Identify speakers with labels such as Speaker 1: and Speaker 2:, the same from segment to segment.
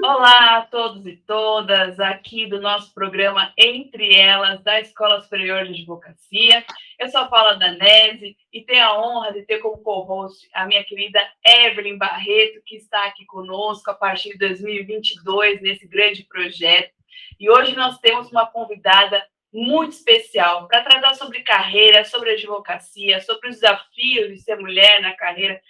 Speaker 1: Olá a todos e todas, aqui do nosso programa Entre Elas, da Escola Superior de Advocacia. Eu sou a Paula Danese e tenho a honra de ter como co-host a minha querida Evelyn Barreto, que está aqui conosco a partir de 2022, nesse grande projeto. E hoje nós temos uma convidada muito especial para tratar sobre carreira, sobre advocacia, sobre os desafios de ser mulher na carreira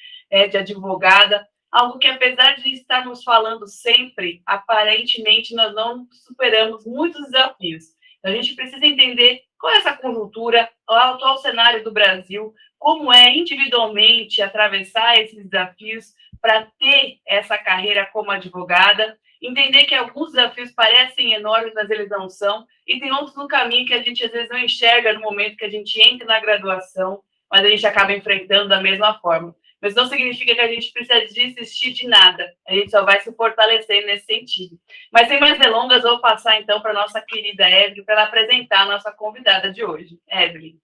Speaker 1: de advogada. Algo que, apesar de estarmos falando sempre, aparentemente nós não superamos muitos desafios. Então, a gente precisa entender qual é essa conjuntura, o atual cenário do Brasil, como é individualmente atravessar esses desafios para ter essa carreira como advogada, entender que alguns desafios parecem enormes, mas eles não são, e tem outros no caminho que a gente às vezes não enxerga no momento que a gente entra na graduação, mas a gente acaba enfrentando da mesma forma. Mas não significa que a gente precisa desistir de nada. A gente só vai se fortalecendo nesse sentido. Mas sem mais delongas, vou passar então para a nossa querida Evelyn para ela apresentar a nossa convidada de hoje. Evelyn.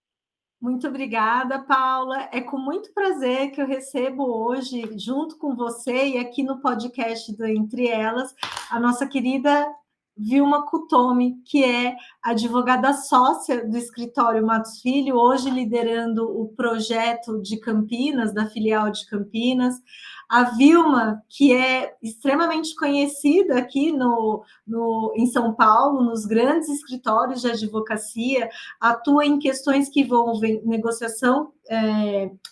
Speaker 2: Muito obrigada, Paula. É com muito prazer que eu recebo hoje, junto com você e aqui no podcast do Entre Elas, a nossa querida Vilma Kutomi, que é advogada sócia do escritório Matos Filho, hoje liderando o projeto de Campinas, da filial de Campinas. A Vilma, que é extremamente conhecida aqui em São Paulo, nos grandes escritórios de advocacia, atua em questões que envolvem negociação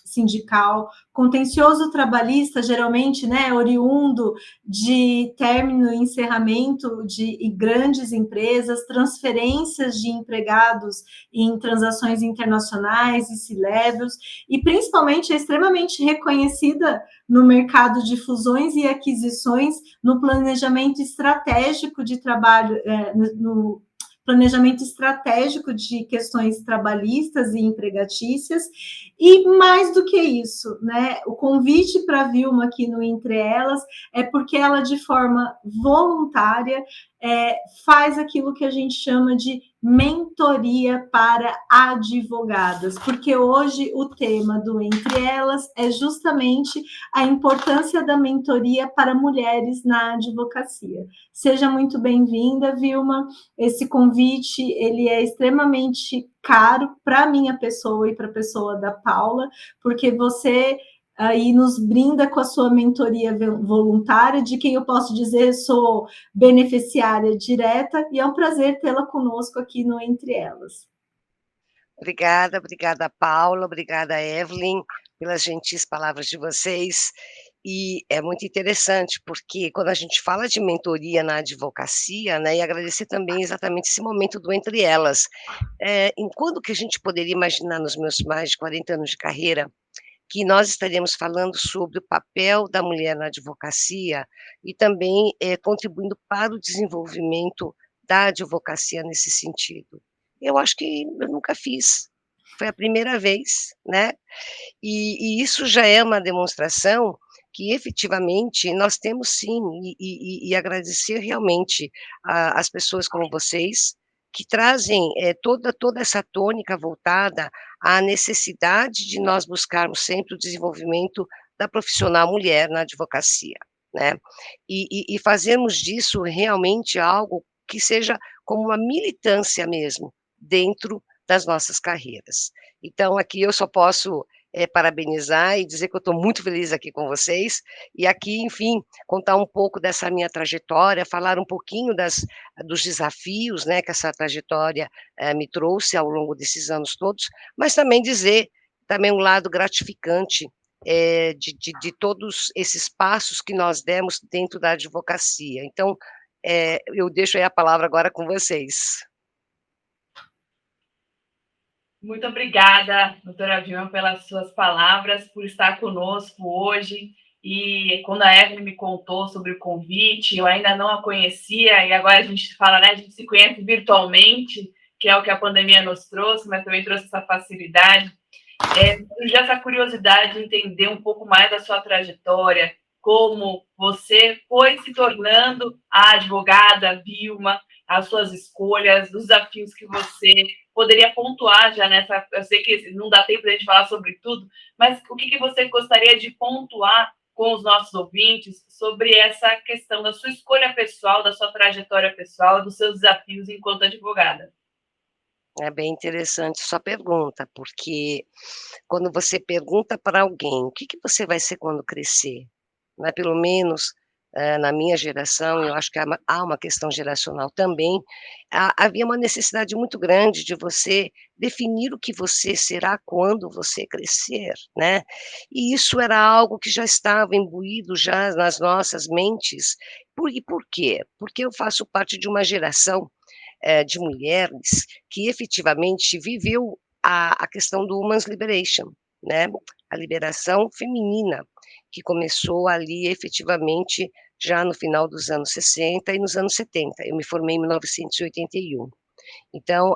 Speaker 2: sindical, contencioso trabalhista, geralmente, né, oriundo de término e encerramento de grandes empresas, transferências de empregados em transações internacionais e C-levels, e principalmente é extremamente reconhecida no mercado de fusões e aquisições, no planejamento estratégico de trabalho, no planejamento estratégico de questões trabalhistas e empregatícias, e mais do que isso, né, o convite para a Vilma aqui no Entre Elas é porque ela, de forma voluntária, faz aquilo que a gente chama de mentoria para advogadas, porque hoje o tema do Entre Elas é justamente a importância da mentoria para mulheres na advocacia. Seja muito bem-vinda, Vilma. Esse convite ele é extremamente caro para a minha pessoa e para a pessoa da Paula, porque você aí nos brinda com a sua mentoria voluntária, de quem eu posso dizer sou beneficiária direta, e é um prazer tê-la conosco aqui no Entre Elas.
Speaker 3: Obrigada, Paula, obrigada, Evelyn, pelas gentis palavras de vocês. E é muito interessante, porque quando a gente fala de mentoria na advocacia, né, e agradecer também exatamente esse momento do Entre Elas. Em quando que a gente poderia imaginar nos meus mais de 40 anos de carreira, que nós estaríamos falando sobre o papel da mulher na advocacia e também contribuindo para o desenvolvimento da advocacia nesse sentido. Eu acho que eu nunca fiz, foi a primeira vez, né, e isso já é uma demonstração que efetivamente nós temos sim, e agradecer realmente a as pessoas como vocês, que trazem, toda essa tônica voltada à necessidade de nós buscarmos sempre o desenvolvimento da profissional mulher na advocacia, né. E fazermos disso realmente algo que seja como uma militância mesmo, dentro das nossas carreiras. Então aqui eu só posso, parabenizar e dizer que eu estou muito feliz aqui com vocês, e aqui, enfim, contar um pouco dessa minha trajetória, falar um pouquinho dos desafios, né, que essa trajetória, me trouxe ao longo desses anos todos, mas também dizer, também um lado gratificante, de todos esses passos que nós demos dentro da advocacia. Então, eu deixo aí a palavra agora com vocês.
Speaker 1: Muito obrigada, doutora Vilma, pelas suas palavras, por estar conosco hoje. E quando a Evelyn me contou sobre o convite, eu ainda não a conhecia, e agora a gente fala, né, a gente se conhece virtualmente, que é o que a pandemia nos trouxe, mas também trouxe essa facilidade. Já essa curiosidade de entender um pouco mais da sua trajetória, como você foi se tornando a advogada Vilma, as suas escolhas, os desafios que você poderia pontuar já nessa. Eu sei que não dá tempo de a gente falar sobre tudo, mas o que você gostaria de pontuar com os nossos ouvintes sobre essa questão da sua escolha pessoal, da sua trajetória pessoal, dos seus desafios enquanto advogada.
Speaker 3: É bem interessante sua pergunta, porque quando você pergunta para alguém: "O que que você vai ser quando crescer?", né, pelo menos, na minha geração, eu acho que há uma questão geracional também, havia uma necessidade muito grande de você definir o que você será quando você crescer, né. E isso era algo que já estava imbuído já nas nossas mentes. Por quê? Porque eu faço parte de uma geração de mulheres que efetivamente viveu a questão do Women's Liberation, né, a liberação feminina, que começou ali efetivamente já no final dos anos 60 e nos anos 70. Eu me formei em 1981. Então,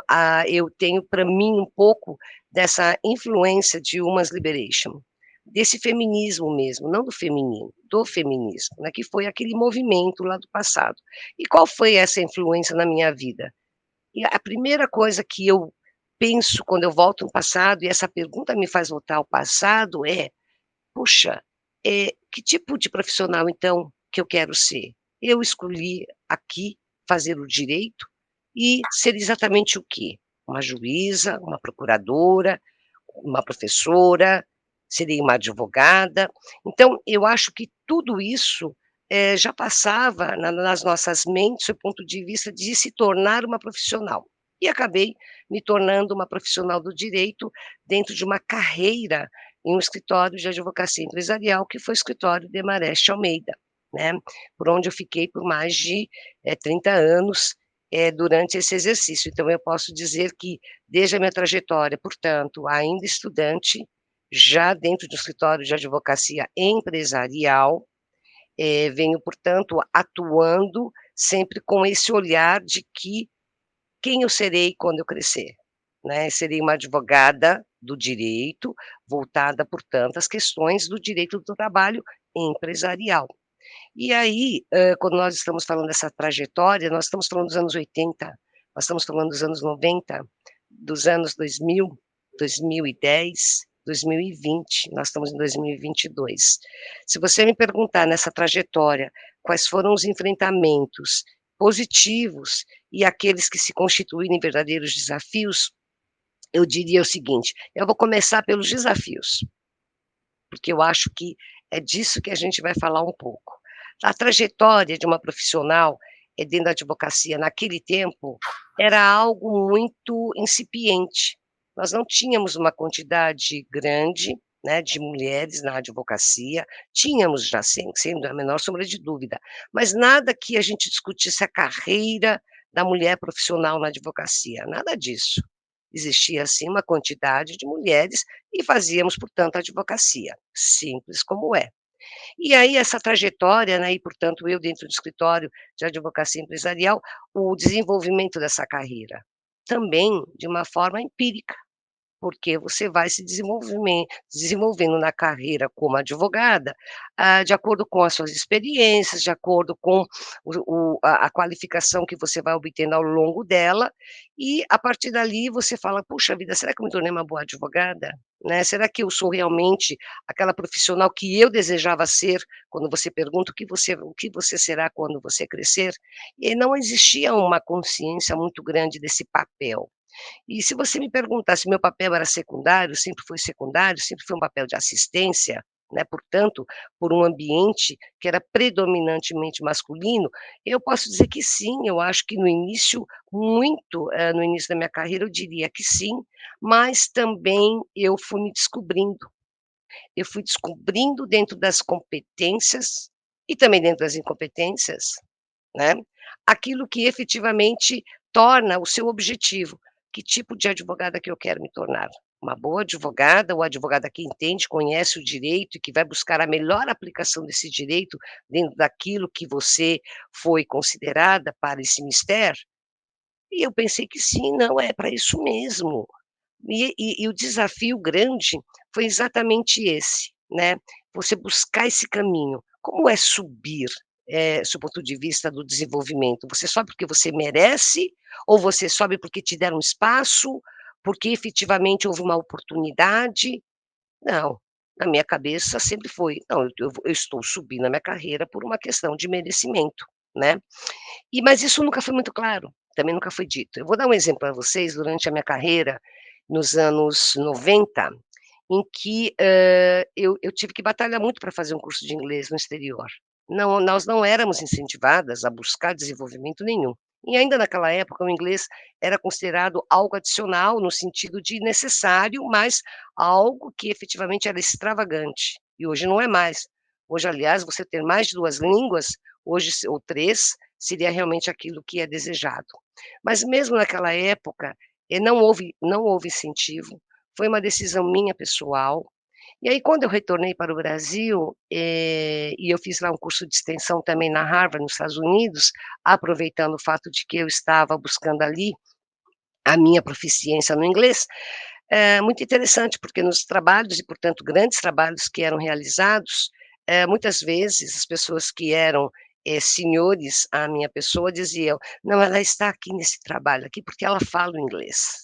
Speaker 3: eu tenho para mim um pouco dessa influência de Women's Liberation, desse feminismo mesmo, não do feminino, do feminismo, né, que foi aquele movimento lá do passado. E qual foi essa influência na minha vida? E a primeira coisa que eu penso quando eu volto no passado, e essa pergunta me faz voltar ao passado, é: "Puxa, que tipo de profissional então que eu quero ser?". Eu escolhi aqui fazer o direito e ser exatamente o quê? Uma juíza, uma procuradora, uma professora, serei uma advogada. Então eu acho que tudo isso, já passava nas nossas mentes, do ponto de vista de se tornar uma profissional. E acabei me tornando uma profissional do direito dentro de uma carreira em um escritório de advocacia empresarial, que foi o escritório de Mareste Almeida, né, por onde eu fiquei por mais de, 30 anos, durante esse exercício. Então eu posso dizer que desde a minha trajetória, portanto, ainda estudante, já dentro do escritório de advocacia empresarial, venho, portanto, atuando sempre com esse olhar de que quem eu serei quando eu crescer, né, serei uma advogada do direito, voltada, portanto, às questões do direito do trabalho empresarial. E aí, quando nós estamos falando dessa trajetória, nós estamos falando dos anos 80, nós estamos falando dos anos 90, dos anos 2000, 2010, 2020, nós estamos em 2022. Se você me perguntar nessa trajetória, quais foram os enfrentamentos positivos e aqueles que se constituíram em verdadeiros desafios, eu diria o seguinte: eu vou começar pelos desafios, porque eu acho que é disso que a gente vai falar um pouco. A trajetória de uma profissional, dentro da advocacia naquele tempo, era algo muito incipiente. Nós não tínhamos uma quantidade grande, né, de mulheres na advocacia, tínhamos já sim, sem a menor sombra de dúvida, mas nada que a gente discutisse a carreira da mulher profissional na advocacia, nada disso. Existia sim uma quantidade de mulheres e fazíamos, portanto, advocacia, simples como é. E aí essa trajetória, né, e portanto eu dentro do escritório de advocacia empresarial, o desenvolvimento dessa carreira, também de uma forma empírica. Porque você vai se desenvolvendo na carreira como advogada, de acordo com as suas experiências, de acordo com a qualificação que você vai obtendo ao longo dela, e a partir dali você fala: "Puxa vida, será que eu me tornei uma boa advogada? Né, será que eu sou realmente aquela profissional que eu desejava ser?", quando você pergunta: "O que você será quando você crescer?", e não existia uma consciência muito grande desse papel. E se você me perguntar se meu papel era secundário, sempre foi um papel de assistência, né, portanto, por um ambiente que era predominantemente masculino, eu posso dizer que sim, eu acho que no início, muito, no início da minha carreira, eu diria que sim, mas também eu fui descobrindo dentro das competências e também dentro das incompetências, né, aquilo que efetivamente torna o seu objetivo. Que tipo de advogada que eu quero me tornar? Uma boa advogada ou advogada que entende, conhece o direito e que vai buscar a melhor aplicação desse direito dentro daquilo que você foi considerada para esse mistério? E eu pensei que sim, não, é para isso mesmo. E o desafio grande foi exatamente esse, né, você buscar esse caminho. Como é subir, sob o ponto de vista do desenvolvimento? Você sobe porque você merece ou você sobe porque te deram espaço, porque efetivamente houve uma oportunidade? Não, na minha cabeça sempre foi: "Não, eu estou subindo a minha carreira por uma questão de merecimento", né. Mas isso nunca foi muito claro, também nunca foi dito. Eu vou dar um exemplo para vocês durante a minha carreira, nos anos 90, em que, eu tive que batalhar muito para fazer um curso de inglês no exterior. Não, nós não éramos incentivadas a buscar desenvolvimento nenhum. E ainda naquela época o inglês era considerado algo adicional, no sentido de necessário, mas algo que efetivamente era extravagante, e hoje não é mais. Hoje, aliás, você ter mais de 2 línguas, hoje ou 3, seria realmente aquilo que é desejado. Mas mesmo naquela época, não houve incentivo, foi uma decisão minha pessoal. E aí quando eu retornei para o Brasil, e eu fiz lá um curso de extensão também na Harvard, nos Estados Unidos, aproveitando o fato de que eu estava buscando ali a minha proficiência no inglês, muito interessante, porque nos trabalhos e, portanto, grandes trabalhos que eram realizados, muitas vezes as pessoas que eram, senhores à minha pessoa diziam: "Não, ela está aqui nesse trabalho aqui porque ela fala o inglês",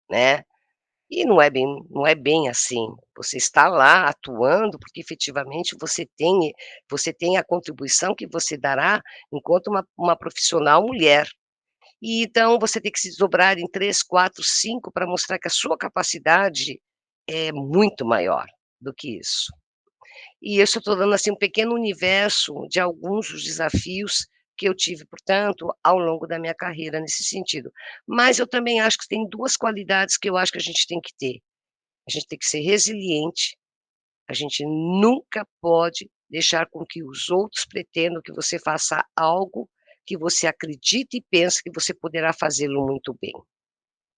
Speaker 3: né. E não é bem assim. Você está lá atuando, porque efetivamente você tem a contribuição que você dará enquanto uma profissional mulher. E então você tem que se desdobrar em 3, 4, 5 para mostrar que a sua capacidade é muito maior do que isso. E isso eu estou dando, assim, um pequeno universo de alguns dos desafios que eu tive, portanto, ao longo da minha carreira nesse sentido. Mas eu também acho que tem 2 qualidades que eu acho que a gente tem que ter. A gente tem que ser resiliente, a gente nunca pode deixar com que os outros pretendam que você faça algo que você acredita e pensa que você poderá fazê-lo muito bem.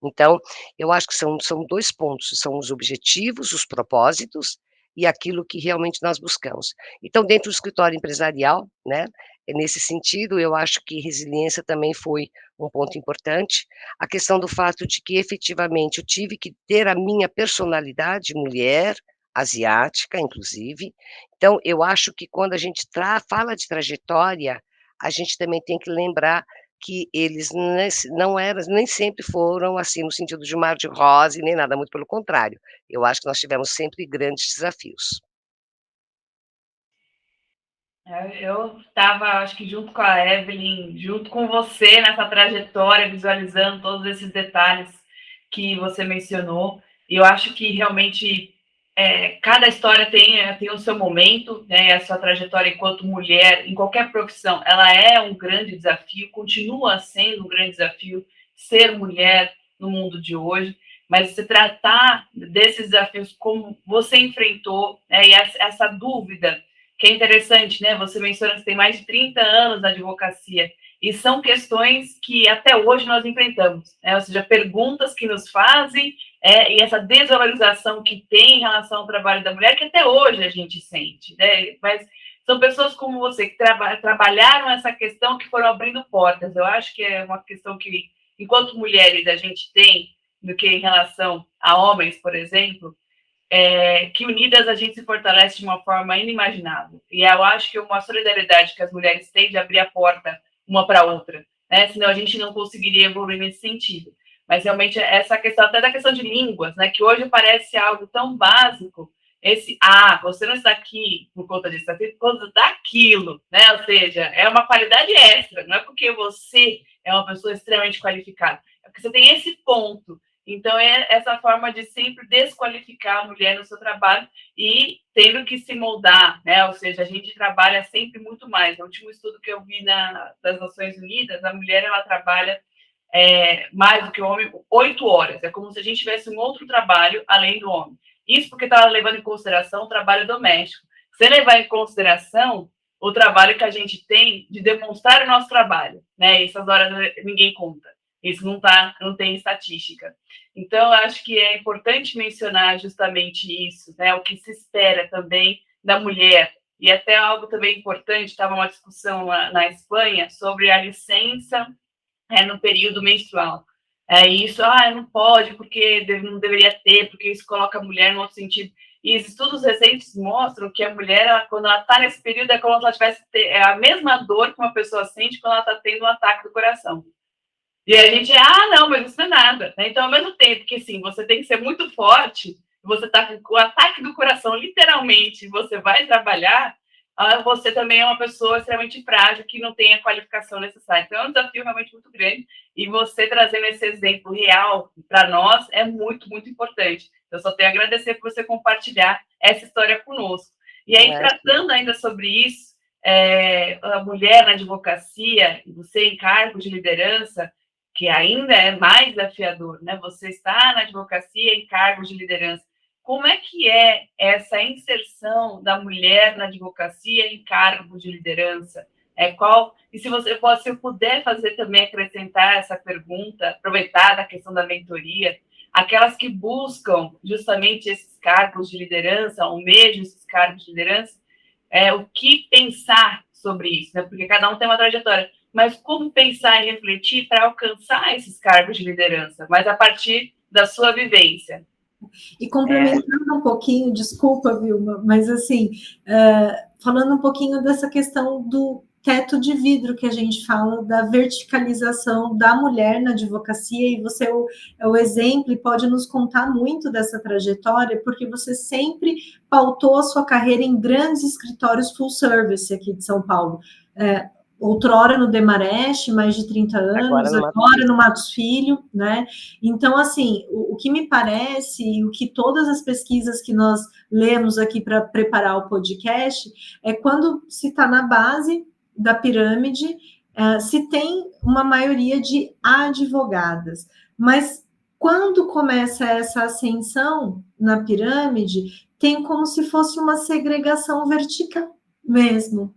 Speaker 3: Então, eu acho que são 2 pontos, são os objetivos, os propósitos e aquilo que realmente nós buscamos. Então, dentro do escritório empresarial, né, nesse sentido, eu acho que resiliência também foi um ponto importante. A questão do fato de que efetivamente eu tive que ter a minha personalidade mulher, asiática inclusive. Então, eu acho que quando a gente fala de trajetória, a gente também tem que lembrar que eles não eram nem sempre foram, assim, no sentido de mar de rosa e nem nada, muito pelo contrário. Eu acho que nós tivemos sempre grandes desafios.
Speaker 1: Eu estava, acho que junto com a Evelyn, junto com você nessa trajetória, visualizando todos esses detalhes que você mencionou. E eu acho que realmente cada história tem o seu momento, né? A sua trajetória enquanto mulher, em qualquer profissão, ela é um grande desafio, continua sendo um grande desafio ser mulher no mundo de hoje. Mas se tratar desses desafios como você enfrentou, né? E essa dúvida que é interessante, né? Você menciona que tem mais de 30 anos na advocacia, e são questões que até hoje nós enfrentamos, né? Ou seja, perguntas que nos fazem, e essa desvalorização que tem em relação ao trabalho da mulher, que até hoje a gente sente, né? Mas são pessoas como você que trabalharam essa questão, que foram abrindo portas. Eu acho que é uma questão que, enquanto mulheres, a gente tem, do que em relação a homens, por exemplo, que unidas a gente se fortalece de uma forma inimaginável. E eu acho que uma solidariedade que as mulheres têm de abrir a porta uma para a outra, né? Senão a gente não conseguiria evoluir nesse sentido. Mas realmente essa questão, até da questão de línguas, né? Que hoje parece algo tão básico, você não está aqui por conta disso, está aqui por conta daquilo, né? Ou seja, é uma qualidade extra, não é porque você é uma pessoa extremamente qualificada, é porque você tem esse ponto. Então, é essa forma de sempre desqualificar a mulher no seu trabalho e tendo que se moldar, né? Ou seja, a gente trabalha sempre muito mais. No último estudo que eu vi das Nações Unidas, a mulher ela trabalha mais do que o homem 8 horas. É como se a gente tivesse um outro trabalho além do homem. Isso porque está levando em consideração o trabalho doméstico. Sem levar em consideração o trabalho que a gente tem de demonstrar o nosso trabalho, né? Essas horas ninguém conta. Isso não tem estatística. Então, eu acho que é importante mencionar justamente isso, né? O que se espera também da mulher. E até algo também importante, estava uma discussão na Espanha sobre a licença no período menstrual. Isso, não pode, porque não deveria ter, porque isso coloca a mulher no outro sentido. E os estudos recentes mostram que a mulher, quando ela está nesse período, é como se ela tivesse a mesma dor que uma pessoa sente quando ela está tendo um ataque do coração. E a gente, não, mas isso não é nada. Né? Então, ao mesmo tempo que, sim, você tem que ser muito forte, você está com o ataque do coração, literalmente, você vai trabalhar, você também é uma pessoa extremamente frágil, que não tem a qualificação necessária. Então, é um desafio realmente muito grande, e você trazendo esse exemplo real para nós é muito, muito importante. Eu só tenho a agradecer por você compartilhar essa história conosco. E aí, tratando ainda sobre isso, a mulher na advocacia, você em cargo de liderança, que ainda é mais desafiador, né? Você está na advocacia em cargos de liderança. Como é que é essa inserção da mulher na advocacia em cargos de liderança? E se eu puder fazer também, acrescentar essa pergunta, aproveitar da questão da mentoria, aquelas que buscam justamente esses cargos de liderança, almejam esses cargos de liderança, o que pensar sobre isso, né? Porque cada um tem uma trajetória, mas como pensar e refletir para alcançar esses cargos de liderança, mas a partir da sua vivência.
Speaker 2: E complementando um pouquinho, desculpa, Vilma, mas assim, falando um pouquinho dessa questão do teto de vidro que a gente fala, da verticalização da mulher na advocacia, e você é o exemplo e pode nos contar muito dessa trajetória, porque você sempre pautou a sua carreira em grandes escritórios full service aqui de São Paulo. Outrora no Demarest, mais de 30 anos, agora no Matos Filho, né? Então, assim, o que me parece, e o que todas as pesquisas que nós lemos aqui para preparar o podcast, é quando se está na base da pirâmide, se tem uma maioria de advogadas, mas quando começa essa ascensão na pirâmide, tem como se fosse uma segregação vertical mesmo,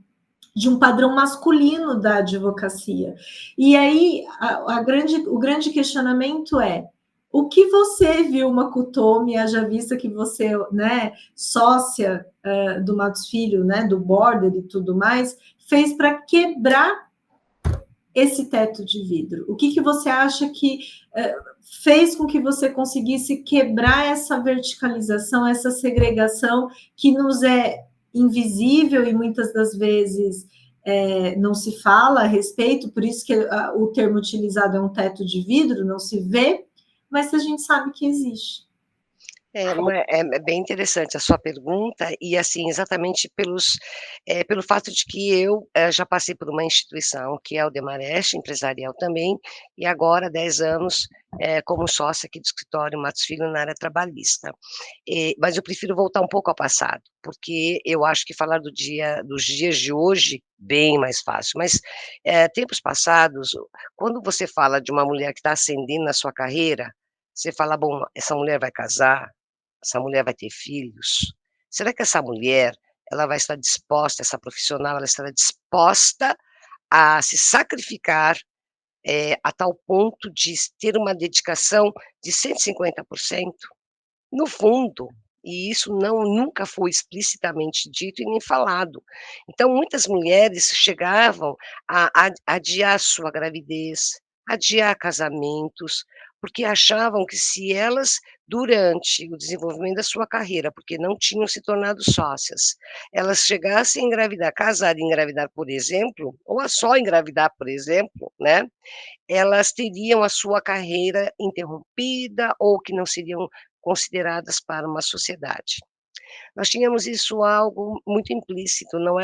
Speaker 2: de um padrão masculino da advocacia. E aí, o grande questionamento é, o que você, Vilma Kutomi, haja vista que você, né, sócia do Matos Filho, né, do Border e tudo mais, fez para quebrar esse teto de vidro? O que você acha que fez com que você conseguisse quebrar essa verticalização, essa segregação que nos é invisível e muitas das vezes não se fala a respeito, por isso que o termo utilizado é um teto de vidro, não se vê, mas a gente sabe que existe.
Speaker 3: É bem interessante a sua pergunta, e assim, exatamente pelo fato de que eu já passei por uma instituição, que é o Demarest, empresarial também, e agora 10 anos como sócia aqui do escritório Matos Filho na área trabalhista. Mas eu prefiro voltar um pouco ao passado, porque eu acho que falar dos dias de hoje, bem mais fácil, mas tempos passados, quando você fala de uma mulher que está ascendendo na sua carreira, você fala, bom, essa mulher vai casar, essa mulher vai ter filhos? Será que essa mulher, ela vai estar disposta, essa profissional, ela estará disposta a se sacrificar, a tal ponto de ter uma dedicação de 150%? No fundo, e isso nunca foi explicitamente dito e nem falado. Então muitas mulheres chegavam a adiar sua gravidez, adiar casamentos, porque achavam que se elas, durante o desenvolvimento da sua carreira, porque não tinham se tornado sócias, elas chegassem a engravidar, casar e engravidar, por exemplo, ou a só engravidar, por exemplo, né, elas teriam a sua carreira interrompida ou que não seriam consideradas para uma sociedade. Nós tínhamos isso algo muito implícito, não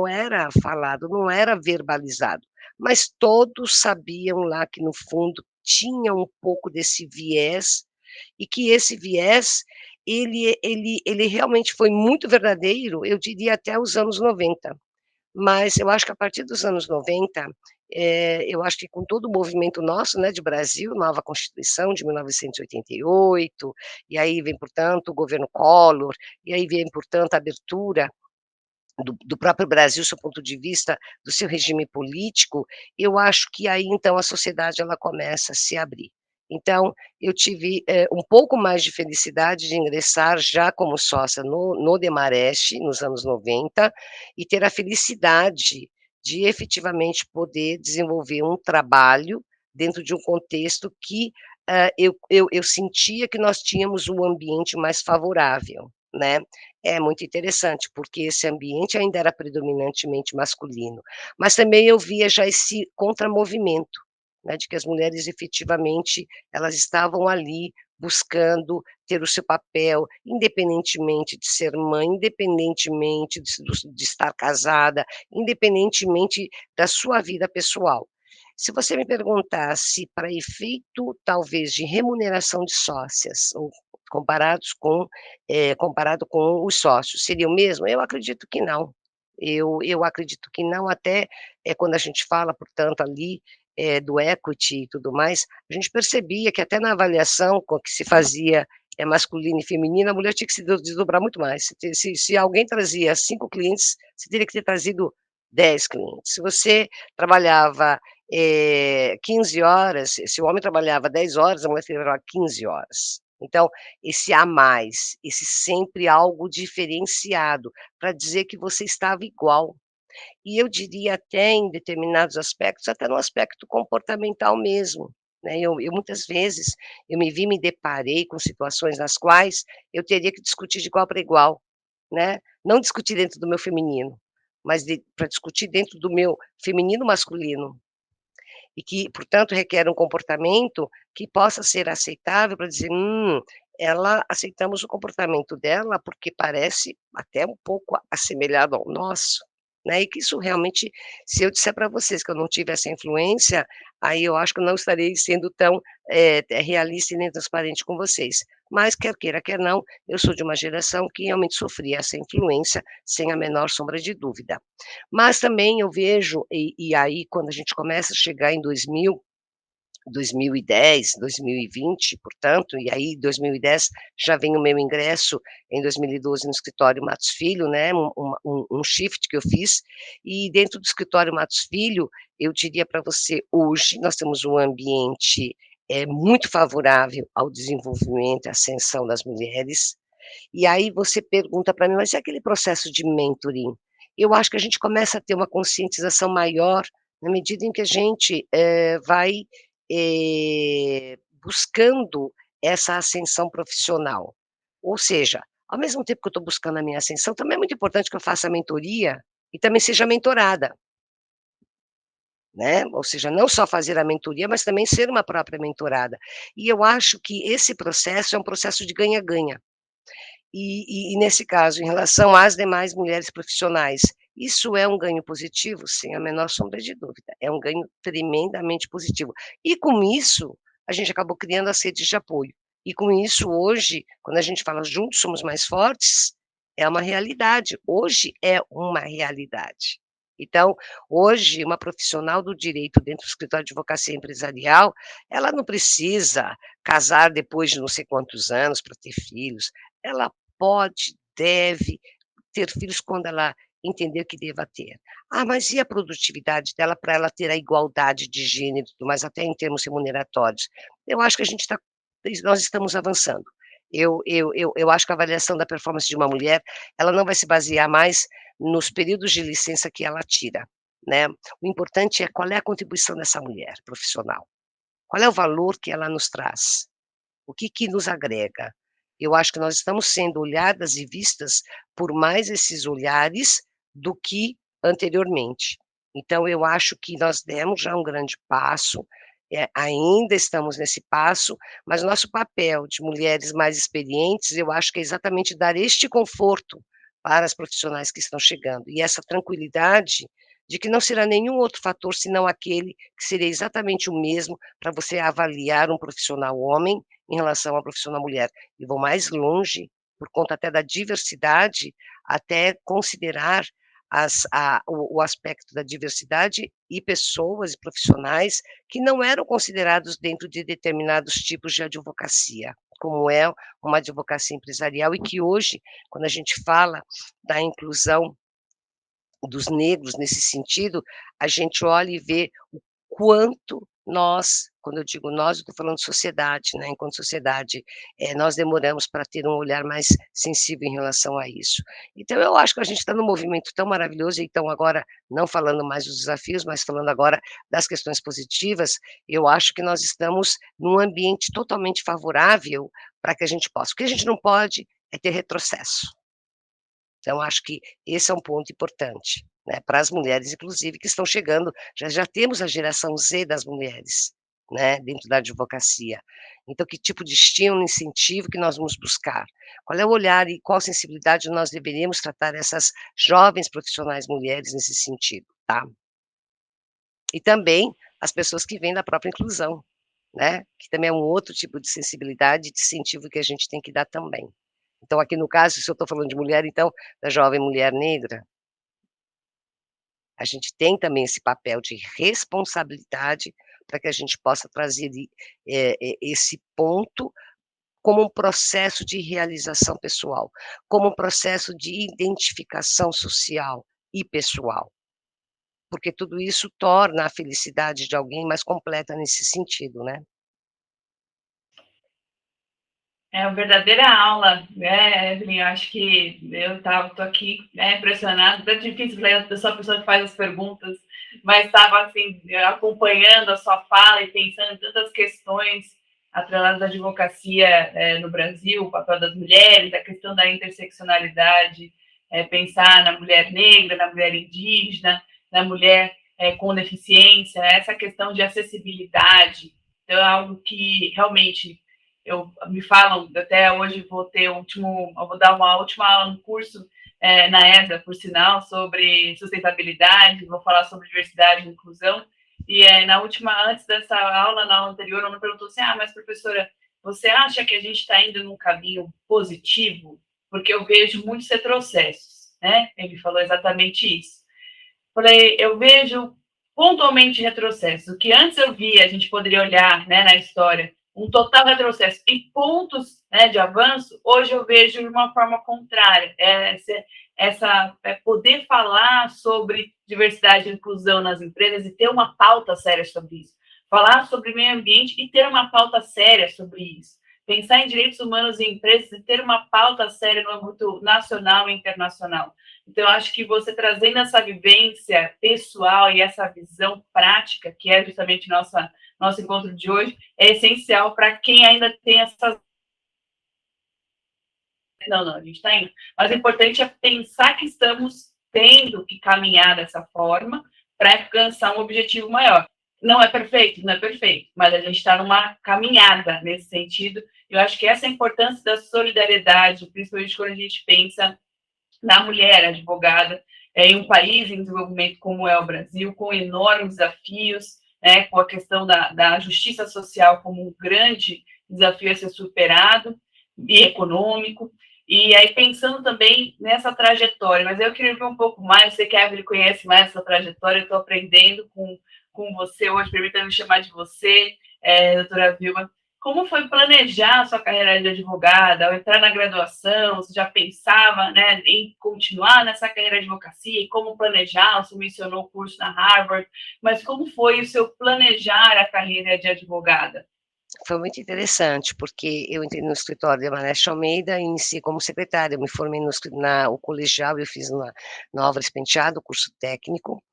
Speaker 3: era falado, não era verbalizado, mas todos sabiam lá que no fundo tinha um pouco desse viés, e que esse viés, ele realmente foi muito verdadeiro, eu diria até os anos 90. Mas eu acho que a partir dos anos 90, eu acho que com todo o movimento nosso, né, de Brasil, nova Constituição de 1988, e aí vem, portanto, o governo Collor, e aí vem, portanto, a abertura do próprio Brasil, do ponto de vista do seu regime político, eu acho que aí então a sociedade ela começa a se abrir. Então, eu tive um pouco mais de felicidade de ingressar já como sócia no Demarest, nos anos 90, e ter a felicidade de efetivamente poder desenvolver um trabalho dentro de um contexto que eu sentia que nós tínhamos um ambiente mais favorável, né. É muito interessante, porque esse ambiente ainda era predominantemente masculino, mas também eu via já esse contramovimento, né, de que as mulheres efetivamente, elas estavam ali buscando ter o seu papel, independentemente de ser mãe, independentemente de estar casada, independentemente da sua vida pessoal. Se você me perguntasse para efeito, talvez, de remuneração de sócias, ou comparado com os sócios, seria o mesmo? Eu acredito que não. Eu acredito que não, até, quando a gente fala, portanto, ali, do equity e tudo mais, a gente percebia que até na avaliação com que se fazia, masculino e feminino, a mulher tinha que se desdobrar muito mais. Se alguém trazia 5 clientes, você teria que ter trazido 10 clientes. Se você trabalhava, 15 horas, se o homem trabalhava 10 horas, a mulher teria que trabalhar 15 horas. Então, esse a mais, esse sempre algo diferenciado, para dizer que você estava igual. E eu diria até em determinados aspectos, até no aspecto comportamental mesmo, né, eu muitas vezes, me deparei com situações nas quais eu teria que discutir de igual para igual, né, não discutir dentro do meu feminino, mas para discutir dentro do meu feminino masculino, e que, portanto, requer um comportamento que possa ser aceitável para dizer: ela aceitamos o comportamento dela, porque parece até um pouco assemelhado ao nosso", né, e que isso realmente, se eu disser para vocês que eu não tive essa influência, aí eu acho que eu não estarei sendo tão, realista e nem transparente com vocês. Mas quer queira, quer não, eu sou de uma geração que realmente sofria essa influência, sem a menor sombra de dúvida. Mas também eu vejo, e aí quando a gente começa a chegar em 2010, 2020, portanto, e aí 2010 já vem o meu ingresso em 2012 no escritório Matos Filho, né, um shift que eu fiz, e dentro do escritório Matos Filho, eu diria para você, hoje nós temos um ambiente, muito favorável ao desenvolvimento e ascensão das mulheres, e aí você pergunta para mim: "Mas e aquele processo de mentoring?". Eu acho que a gente começa a ter uma conscientização maior, na medida em que a gente, vai, buscando essa ascensão profissional. Ou seja, ao mesmo tempo que eu estou buscando a minha ascensão, também é muito importante que eu faça a mentoria e também seja mentorada, né. Ou seja, não só fazer a mentoria, mas também ser uma própria mentorada. E eu acho que esse processo é um processo de ganha-ganha. E nesse caso, em relação às demais mulheres profissionais, isso é um ganho positivo? Sem a menor sombra de dúvida, é um ganho tremendamente positivo. E com isso, a gente acabou criando as redes de apoio. E com isso, hoje, quando a gente fala "juntos somos mais fortes", é uma realidade, hoje é uma realidade. Então, hoje, uma profissional do direito dentro do escritório de advocacia empresarial, ela não precisa casar depois de não sei quantos anos para ter filhos, ela pode, deve ter filhos quando ela entender que deva ter. Ah, mas e a produtividade dela para ela ter a igualdade de gênero e tudo mais, até em termos remuneratórios? Eu acho que nós estamos avançando. Eu acho que a avaliação da performance de uma mulher, ela não vai se basear mais nos períodos de licença que ela tira, né. O importante é qual é a contribuição dessa mulher profissional, qual é o valor que ela nos traz. O que que nos agrega? Eu acho que nós estamos sendo olhadas e vistas por mais esses olhares do que anteriormente. Então eu acho que nós demos já um grande passo, ainda estamos nesse passo, mas o nosso papel de mulheres mais experientes, eu acho que é exatamente dar este conforto para as profissionais que estão chegando, e essa tranquilidade de que não será nenhum outro fator senão aquele que seria exatamente o mesmo para você avaliar um profissional homem em relação à profissional mulher. E vou mais longe, por conta até da diversidade, até considerar o aspecto da diversidade e pessoas e profissionais que não eram considerados dentro de determinados tipos de advocacia, como é uma advocacia empresarial, e que hoje, quando a gente fala da inclusão dos negros nesse sentido, a gente olha e vê o quanto nós, quando eu digo nós, eu estou falando sociedade, né, enquanto sociedade, nós demoramos para ter um olhar mais sensível em relação a isso. Então eu acho que a gente está num movimento tão maravilhoso, então agora, não falando mais dos desafios, mas falando agora das questões positivas, eu acho que nós estamos num ambiente totalmente favorável para que a gente possa. O que a gente não pode é ter retrocesso. Então acho que esse é um ponto importante, né, para as mulheres inclusive que estão chegando, já temos a geração Z das mulheres, né, dentro da advocacia. Então, que tipo de estímulo, incentivo que nós vamos buscar? Qual é o olhar e qual sensibilidade nós deveríamos tratar essas jovens profissionais mulheres nesse sentido, tá? E também as pessoas que vêm da própria inclusão, né, que também é um outro tipo de sensibilidade e de incentivo que a gente tem que dar também. Então, aqui no caso, se eu estou falando de mulher, então, da jovem mulher negra, a gente tem também esse papel de responsabilidade para que a gente possa trazer esse ponto como um processo de realização pessoal, como um processo de identificação social e pessoal, porque tudo isso torna a felicidade de alguém mais completa nesse sentido, né.
Speaker 1: É uma verdadeira aula, né, Evelyn? Eu acho que tô aqui, né, impressionada. É difícil ler, eu sou a pessoa que faz as perguntas, mas estava assim, acompanhando a sua fala e pensando em tantas questões atreladas à advocacia no Brasil, o papel das mulheres, a questão da interseccionalidade, pensar na mulher negra, na mulher indígena, na mulher com deficiência, essa questão de acessibilidade. Então, é algo que realmente me falam, até hoje vou dar uma última aula no curso na ESA, por sinal, sobre sustentabilidade, vou falar sobre diversidade e inclusão, e antes dessa aula, na aula anterior, ela me perguntou assim, mas professora, você acha que a gente está indo num caminho positivo? Porque eu vejo muitos retrocessos, né? Ele falou exatamente isso. Falei, eu vejo pontualmente retrocesso. O que antes eu via, a gente poderia olhar, né, na história, um total retrocesso e pontos, né, de avanço, hoje eu vejo de uma forma contrária. Poder falar sobre diversidade e inclusão nas empresas e ter uma pauta séria sobre isso. Falar sobre meio ambiente e ter uma pauta séria sobre isso. Pensar em direitos humanos em empresas e ter uma pauta séria no âmbito nacional e internacional. Então, eu acho que você trazendo essa vivência pessoal e essa visão prática, que é justamente nosso encontro de hoje, é essencial para quem ainda tem essas. Não, a gente está indo. Mas o importante é pensar que estamos tendo que caminhar dessa forma para alcançar um objetivo maior. Não é perfeito? Não é perfeito, mas a gente está numa caminhada nesse sentido. Eu acho que essa é a importância da solidariedade, principalmente quando a gente pensa na mulher advogada em um país em desenvolvimento como é o Brasil, com enormes desafios, né, com a questão da justiça social como um grande desafio a ser superado, e econômico, e aí pensando também nessa trajetória, mas eu queria ver um pouco mais, você que a Evelyn conhece mais essa trajetória, eu estou aprendendo com você hoje, permita me chamar de você, doutora Vilma, como foi planejar a sua carreira de advogada, ao entrar na graduação, você já pensava, né, em continuar nessa carreira de advocacia, e como planejar, você mencionou o curso na Harvard, mas como foi o seu planejar a carreira de advogada?
Speaker 3: Foi muito interessante, porque eu entrei no escritório de Amareste Almeida e iniciei como secretária, eu me formei no escri na o colegial eu fiz na Álvares Penteado, curso técnico,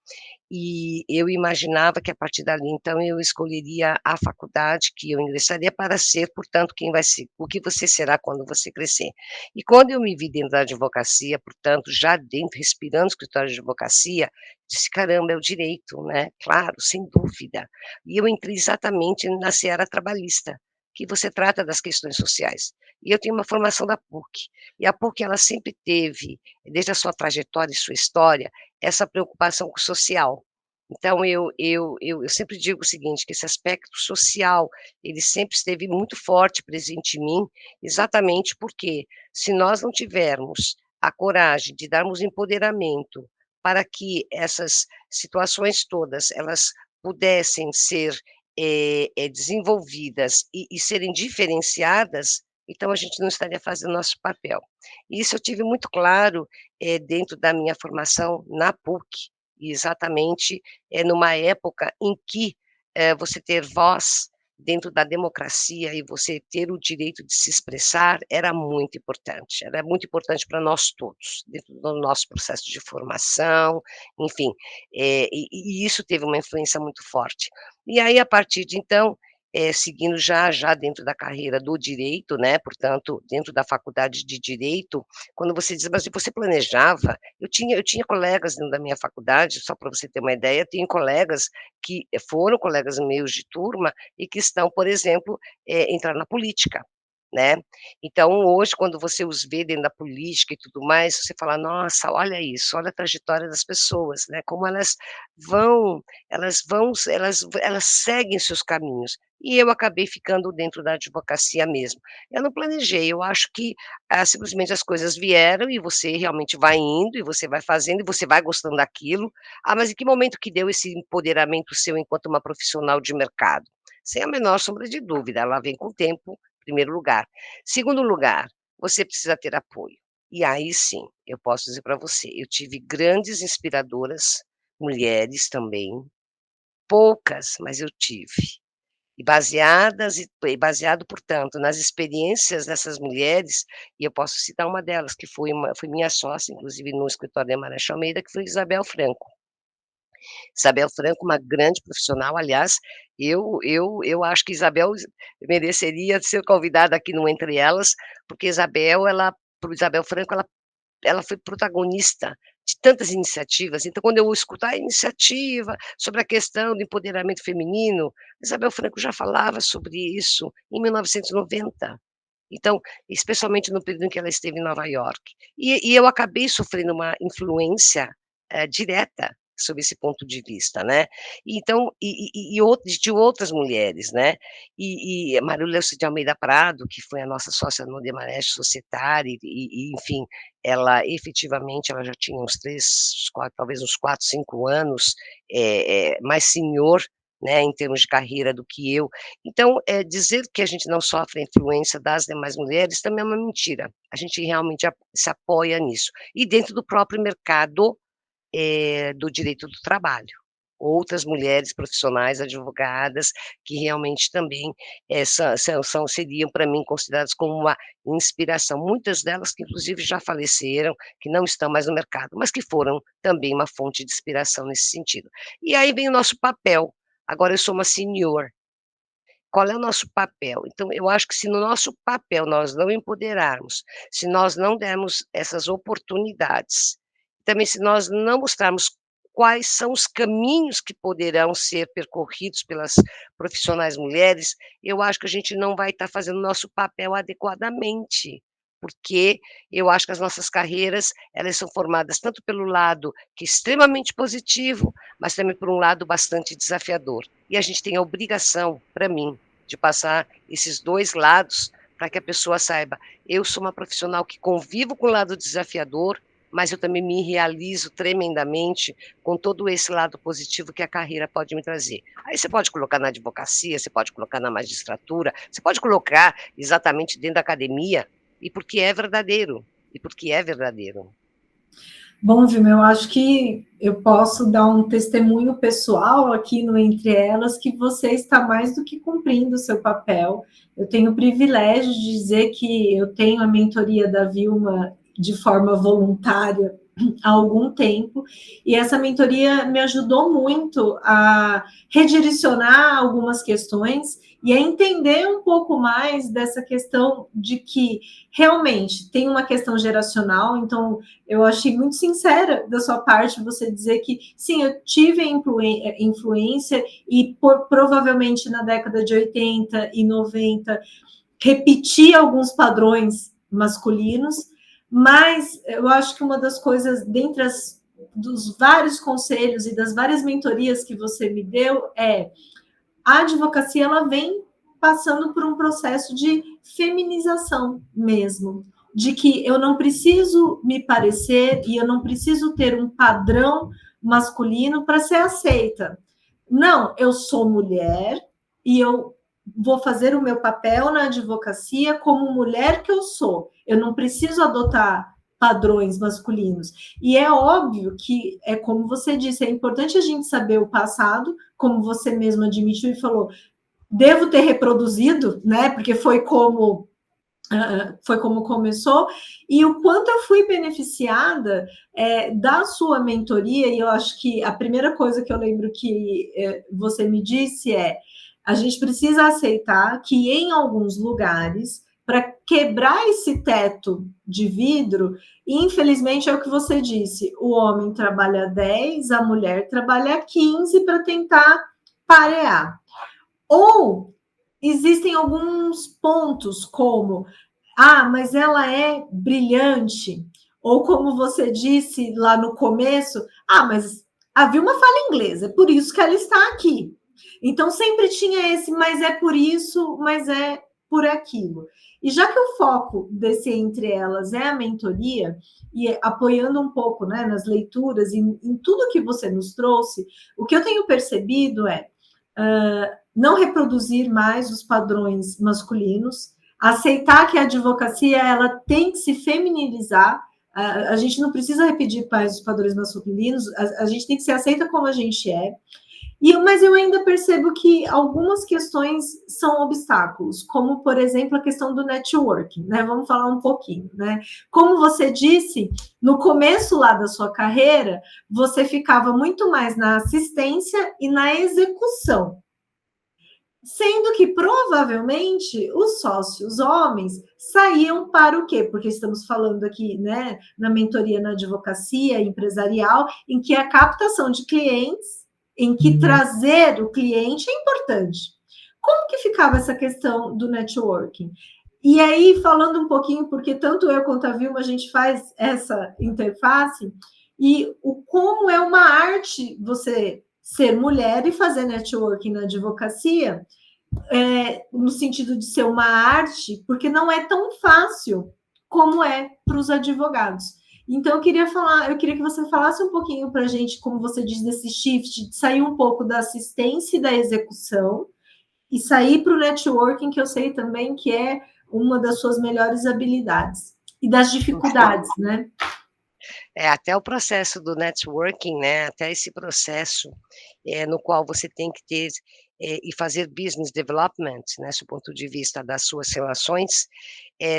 Speaker 3: e eu imaginava que a partir dali, então, eu escolheria a faculdade que eu ingressaria para ser, portanto, quem vai ser o que você será quando você crescer. E quando eu me vi dentro da advocacia, portanto, já dentro, respirando o escritório de advocacia, disse: "Caramba, é o direito, né". Claro, sem dúvida. E eu entrei exatamente na seara trabalhista, que você trata das questões sociais. E eu tenho uma formação da PUC, e a PUC ela sempre teve, desde a sua trajetória e sua história, essa preocupação com o social. Então eu sempre digo o seguinte, que esse aspecto social, ele sempre esteve muito forte presente em mim, exatamente porque, se nós não tivermos a coragem de darmos empoderamento para que essas situações todas, elas pudessem ser, desenvolvidas e serem diferenciadas, então a gente não estaria fazendo nosso papel. Isso eu tive muito claro dentro da minha formação na PUC, exatamente, numa época em que, você ter voz dentro da democracia e você ter o direito de se expressar era muito importante para nós todos, dentro do nosso processo de formação, enfim, e isso teve uma influência muito forte. E aí, a partir de então, seguindo já dentro da carreira do direito, né, portanto, dentro da faculdade de direito, quando você diz: "Mas você planejava?", eu tinha colegas dentro da minha faculdade, só para você ter uma ideia, tenho colegas que foram colegas meus de turma e que estão, por exemplo, entrar na política, né. Então hoje, quando você os vê dentro da política e tudo mais, você fala: "Nossa, olha isso, olha a trajetória das pessoas, né, como vão elas seguem seus caminhos". E eu acabei ficando dentro da advocacia mesmo. Eu não planejei, eu acho que, simplesmente as coisas vieram e você realmente vai indo, e você vai fazendo, e você vai gostando daquilo. Ah, mas em que momento que deu esse empoderamento seu enquanto uma profissional de mercado? Sem a menor sombra de dúvida, ela vem com o tempo, primeiro lugar. Segundo lugar, você precisa ter apoio. E aí sim, eu posso dizer para você, eu tive grandes inspiradoras, mulheres também, poucas, mas eu tive. E baseado, portanto, nas experiências dessas mulheres, e eu posso citar uma delas, que foi minha sócia, inclusive, no escritório da Marechal Almeida, que foi Isabel Franco. Isabel Franco, uma grande profissional, aliás, eu acho que Isabel mereceria ser convidada aqui no Entre Elas, porque Isabel Franco, ela foi protagonista de tantas iniciativas, então quando eu escuto a iniciativa sobre a questão do empoderamento feminino, Isabel Franco já falava sobre isso em 1990. Então, especialmente no período em que ela esteve em Nova York. E eu acabei sofrendo uma influência, direta sob esse ponto de vista, né. Então, de outras mulheres, né. E Marília de Almeida Prado, que foi a nossa sócia no Demarest Societário, enfim, ela efetivamente ela já tinha uns 3, 4, talvez uns 4, 5 anos, mais senhor, né, em termos de carreira do que eu. Então, dizer que a gente não sofre a influência das demais mulheres também é uma mentira. A gente realmente se apoia nisso. E dentro do próprio mercado, do direito do trabalho. Outras mulheres profissionais, advogadas, que realmente também, seriam para mim consideradas como uma inspiração. Muitas delas que inclusive já faleceram, que não estão mais no mercado, mas que foram também uma fonte de inspiração nesse sentido. E aí vem o nosso papel. Agora eu sou uma senior. Qual é o nosso papel? Então, eu acho que se no nosso papel nós não empoderarmos, se nós não dermos essas oportunidades, também se nós não mostrarmos quais são os caminhos que poderão ser percorridos pelas profissionais mulheres, eu acho que a gente não vai estar fazendo o nosso papel adequadamente, porque eu acho que as nossas carreiras, elas são formadas tanto pelo lado que é extremamente positivo, mas também por um lado bastante desafiador. E a gente tem a obrigação, para mim, de passar esses 2 lados, para que a pessoa saiba: eu sou uma profissional que convivo com o lado desafiador, mas eu também me realizo tremendamente com todo esse lado positivo que a carreira pode me trazer. Aí você pode colocar na advocacia, você pode colocar na magistratura, você pode colocar exatamente dentro da academia, e porque é verdadeiro, e porque é verdadeiro.
Speaker 2: Bom, Vilma, eu acho que eu posso dar um testemunho pessoal aqui no Entre Elas, que você está mais do que cumprindo o seu papel. Eu tenho o privilégio de dizer que eu tenho a mentoria da Vilma de forma voluntária há algum tempo, e essa mentoria me ajudou muito a redirecionar algumas questões e a entender um pouco mais dessa questão de que realmente tem uma questão geracional. Então eu achei muito sincera da sua parte você dizer que sim, eu tive influência e provavelmente na década de 80 e 90 repeti alguns padrões masculinos, mas eu acho que uma das coisas, dentre dos vários conselhos e das várias mentorias que você me deu, a advocacia ela vem passando por um processo de feminização mesmo, de que eu não preciso me parecer e eu não preciso ter um padrão masculino para ser aceita. Não, eu sou mulher e eu vou fazer o meu papel na advocacia como mulher que eu sou. Eu não preciso adotar padrões masculinos. E é óbvio que, é como você disse, é importante a gente saber o passado, como você mesmo admitiu e falou, devo ter reproduzido, né? Porque foi como começou, e o quanto eu fui beneficiada da sua mentoria, e eu acho que a primeira coisa que eu lembro que você me disse A gente precisa aceitar que em alguns lugares, para quebrar esse teto de vidro, infelizmente é o que você disse, o homem trabalha 10, a mulher trabalha 15 para tentar parear. Ou existem alguns pontos como, mas ela é brilhante, ou como você disse lá no começo, mas havia uma fala inglesa, é por isso que ela está aqui. Então sempre tinha esse, mas é por isso, mas é por aquilo. E já que o foco desse Entre Elas é a mentoria, e apoiando um pouco, né, nas leituras, em tudo que você nos trouxe, o que eu tenho percebido é não reproduzir mais os padrões masculinos, aceitar que a advocacia ela tem que se feminilizar. A gente não precisa repetir mais os padrões masculinos, a gente tem que ser aceita como a gente é. Mas eu ainda percebo que algumas questões são obstáculos, como, por exemplo, a questão do networking, né? Vamos falar um pouquinho, né? Como você disse, no começo lá da sua carreira, você ficava muito mais na assistência e na execução. Sendo que, provavelmente, os sócios homens saíam para o quê? Porque estamos falando aqui, né, na mentoria na advocacia empresarial, em que a captação de clientes, em que trazer o cliente é importante. Como que ficava essa questão do networking? E aí, falando um pouquinho, porque tanto eu quanto a Vilma, a gente faz essa interface, e como é uma arte você ser mulher e fazer networking na advocacia, no sentido de ser uma arte, porque não é tão fácil como é para os advogados. Então, eu queria que você falasse um pouquinho para a gente, como você diz, desse shift, de sair um pouco da assistência e da execução, e sair para o networking, que eu sei também que é uma das suas melhores habilidades, e das dificuldades, né?
Speaker 3: Até o processo do networking, né, até esse processo, no qual você tem que ter, e fazer business development, né, do ponto de vista das suas relações,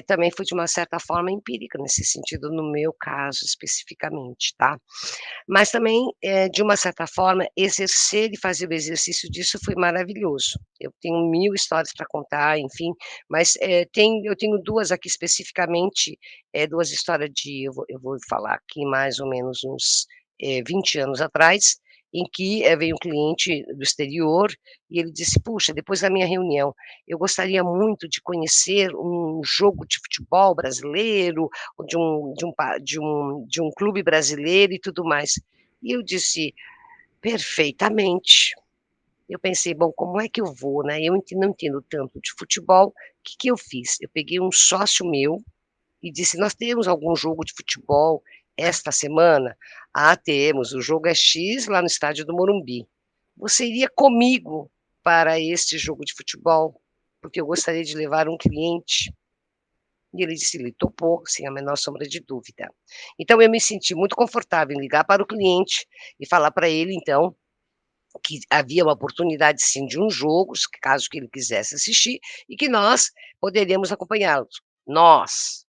Speaker 3: também foi de uma certa forma empírica nesse sentido, no meu caso especificamente, tá. Mas também, de uma certa forma, exercer e fazer o exercício disso foi maravilhoso. Eu tenho 1000 histórias para contar, enfim, mas, eu tenho 2 aqui especificamente, 2 histórias eu vou falar aqui mais ou menos uns, 20 anos atrás, em que, veio um cliente do exterior e ele disse: "Puxa, depois da minha reunião, eu gostaria muito de conhecer um jogo de futebol brasileiro, ou de um clube brasileiro e tudo mais". E eu disse: "Perfeitamente". Eu pensei: "Bom, como é que eu vou, né, eu não entendo tanto de futebol". O que que eu fiz? Eu peguei um sócio meu e disse: "Nós temos algum jogo de futebol esta semana?". "Ah, temos, o jogo é X lá no estádio do Morumbi. Você iria comigo para este jogo de futebol? Porque eu gostaria de levar um cliente". E ele disse, ele topou, sem a menor sombra de dúvida. Então eu me senti muito confortável em ligar para o cliente e falar para ele então, que havia uma oportunidade sim de um jogo, caso que ele quisesse assistir, e que nós poderíamos acompanhá-los. Nós,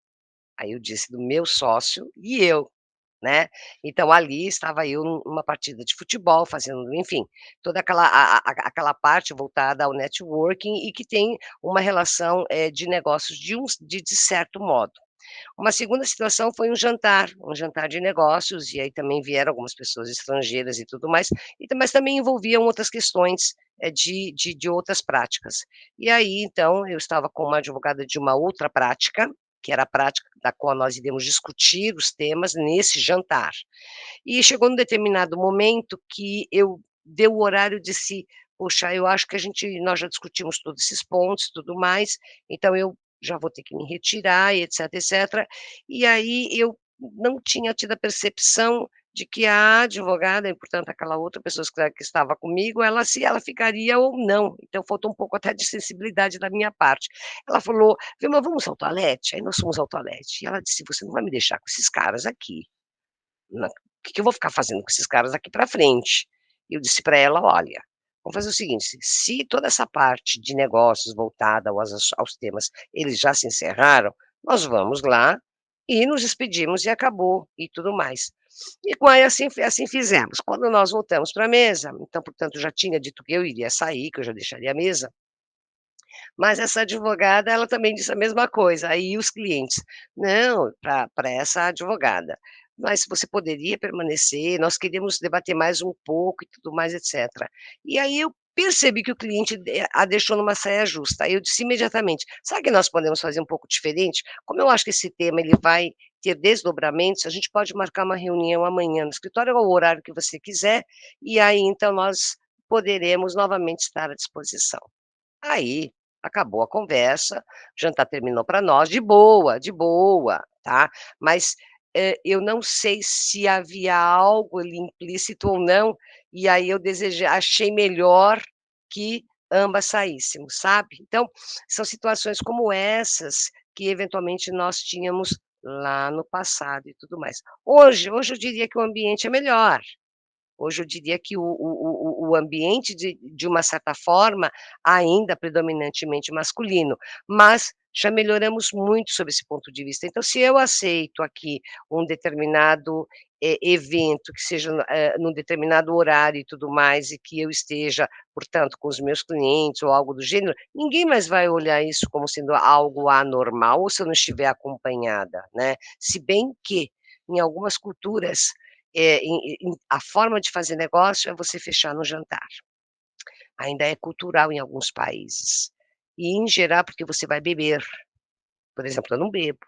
Speaker 3: aí eu disse do meu sócio e eu, né. Então ali estava eu numa partida de futebol, fazendo, enfim, toda aquela parte voltada ao networking e que tem uma relação, de negócios de certo modo. Uma segunda situação foi um jantar de negócios, e aí também vieram algumas pessoas estrangeiras e tudo mais, mas também envolviam outras questões, de outras práticas. E aí, então, eu estava com uma advogada de uma outra prática, que era a prática da qual nós iríamos discutir os temas nesse jantar. E chegou num determinado momento que eu deu o horário, disse: "Poxa, eu acho que nós já discutimos todos esses pontos, tudo mais, então eu já vou ter que me retirar e etc, etc". E aí eu não tinha tido a percepção de que a advogada, e portanto aquela outra pessoa que estava comigo, se ela ficaria ou não, então faltou um pouco até de sensibilidade da minha parte. Ela falou: "Vilma, vamos ao toalete?". Aí nós fomos ao toalete, e ela disse: "Você não vai me deixar com esses caras aqui, o que eu vou ficar fazendo com esses caras daqui para frente?". E eu disse para ela: "Olha, vamos fazer o seguinte, se toda essa parte de negócios voltada aos temas, eles já se encerraram, nós vamos lá e nos despedimos e acabou, e tudo mais". E com aí assim fizemos. Quando nós voltamos para a mesa, então, portanto, já tinha dito que eu iria sair, que eu já deixaria a mesa, mas essa advogada, ela também disse a mesma coisa, aí os clientes: "Não, para essa advogada, mas você poderia permanecer, nós queríamos debater mais um pouco e tudo mais, etcétera". E aí eu percebi que o cliente a deixou numa saia justa, aí eu disse imediatamente: "Sabe que nós podemos fazer um pouco diferente? Como eu acho que esse tema ele vai ter desdobramentos, a gente pode marcar uma reunião amanhã no escritório, ao horário que você quiser, e aí então nós poderemos novamente estar à disposição". Aí, acabou a conversa, o jantar terminou para nós de boa, tá. Mas, eu não sei se havia algo ali implícito ou não, e aí eu achei melhor que ambas saíssemos, sabe. Então, são situações como essas que eventualmente nós tínhamos lá no passado e tudo mais. Hoje eu diria que o ambiente é melhor. Hoje eu diria que o ambiente de uma certa forma, ainda predominantemente masculino, mas já melhoramos muito sob esse ponto de vista. Então se eu aceito aqui um determinado, evento que seja num determinado horário e tudo mais, e que eu esteja, portanto, com os meus clientes ou algo do gênero, ninguém mais vai olhar isso como sendo algo anormal ou se eu não estiver acompanhada, né. Se bem que, em algumas culturas, a forma de fazer negócio é você fechar no jantar. Ainda é cultural em alguns países. E em geral porque você vai beber. Por exemplo, eu não bebo,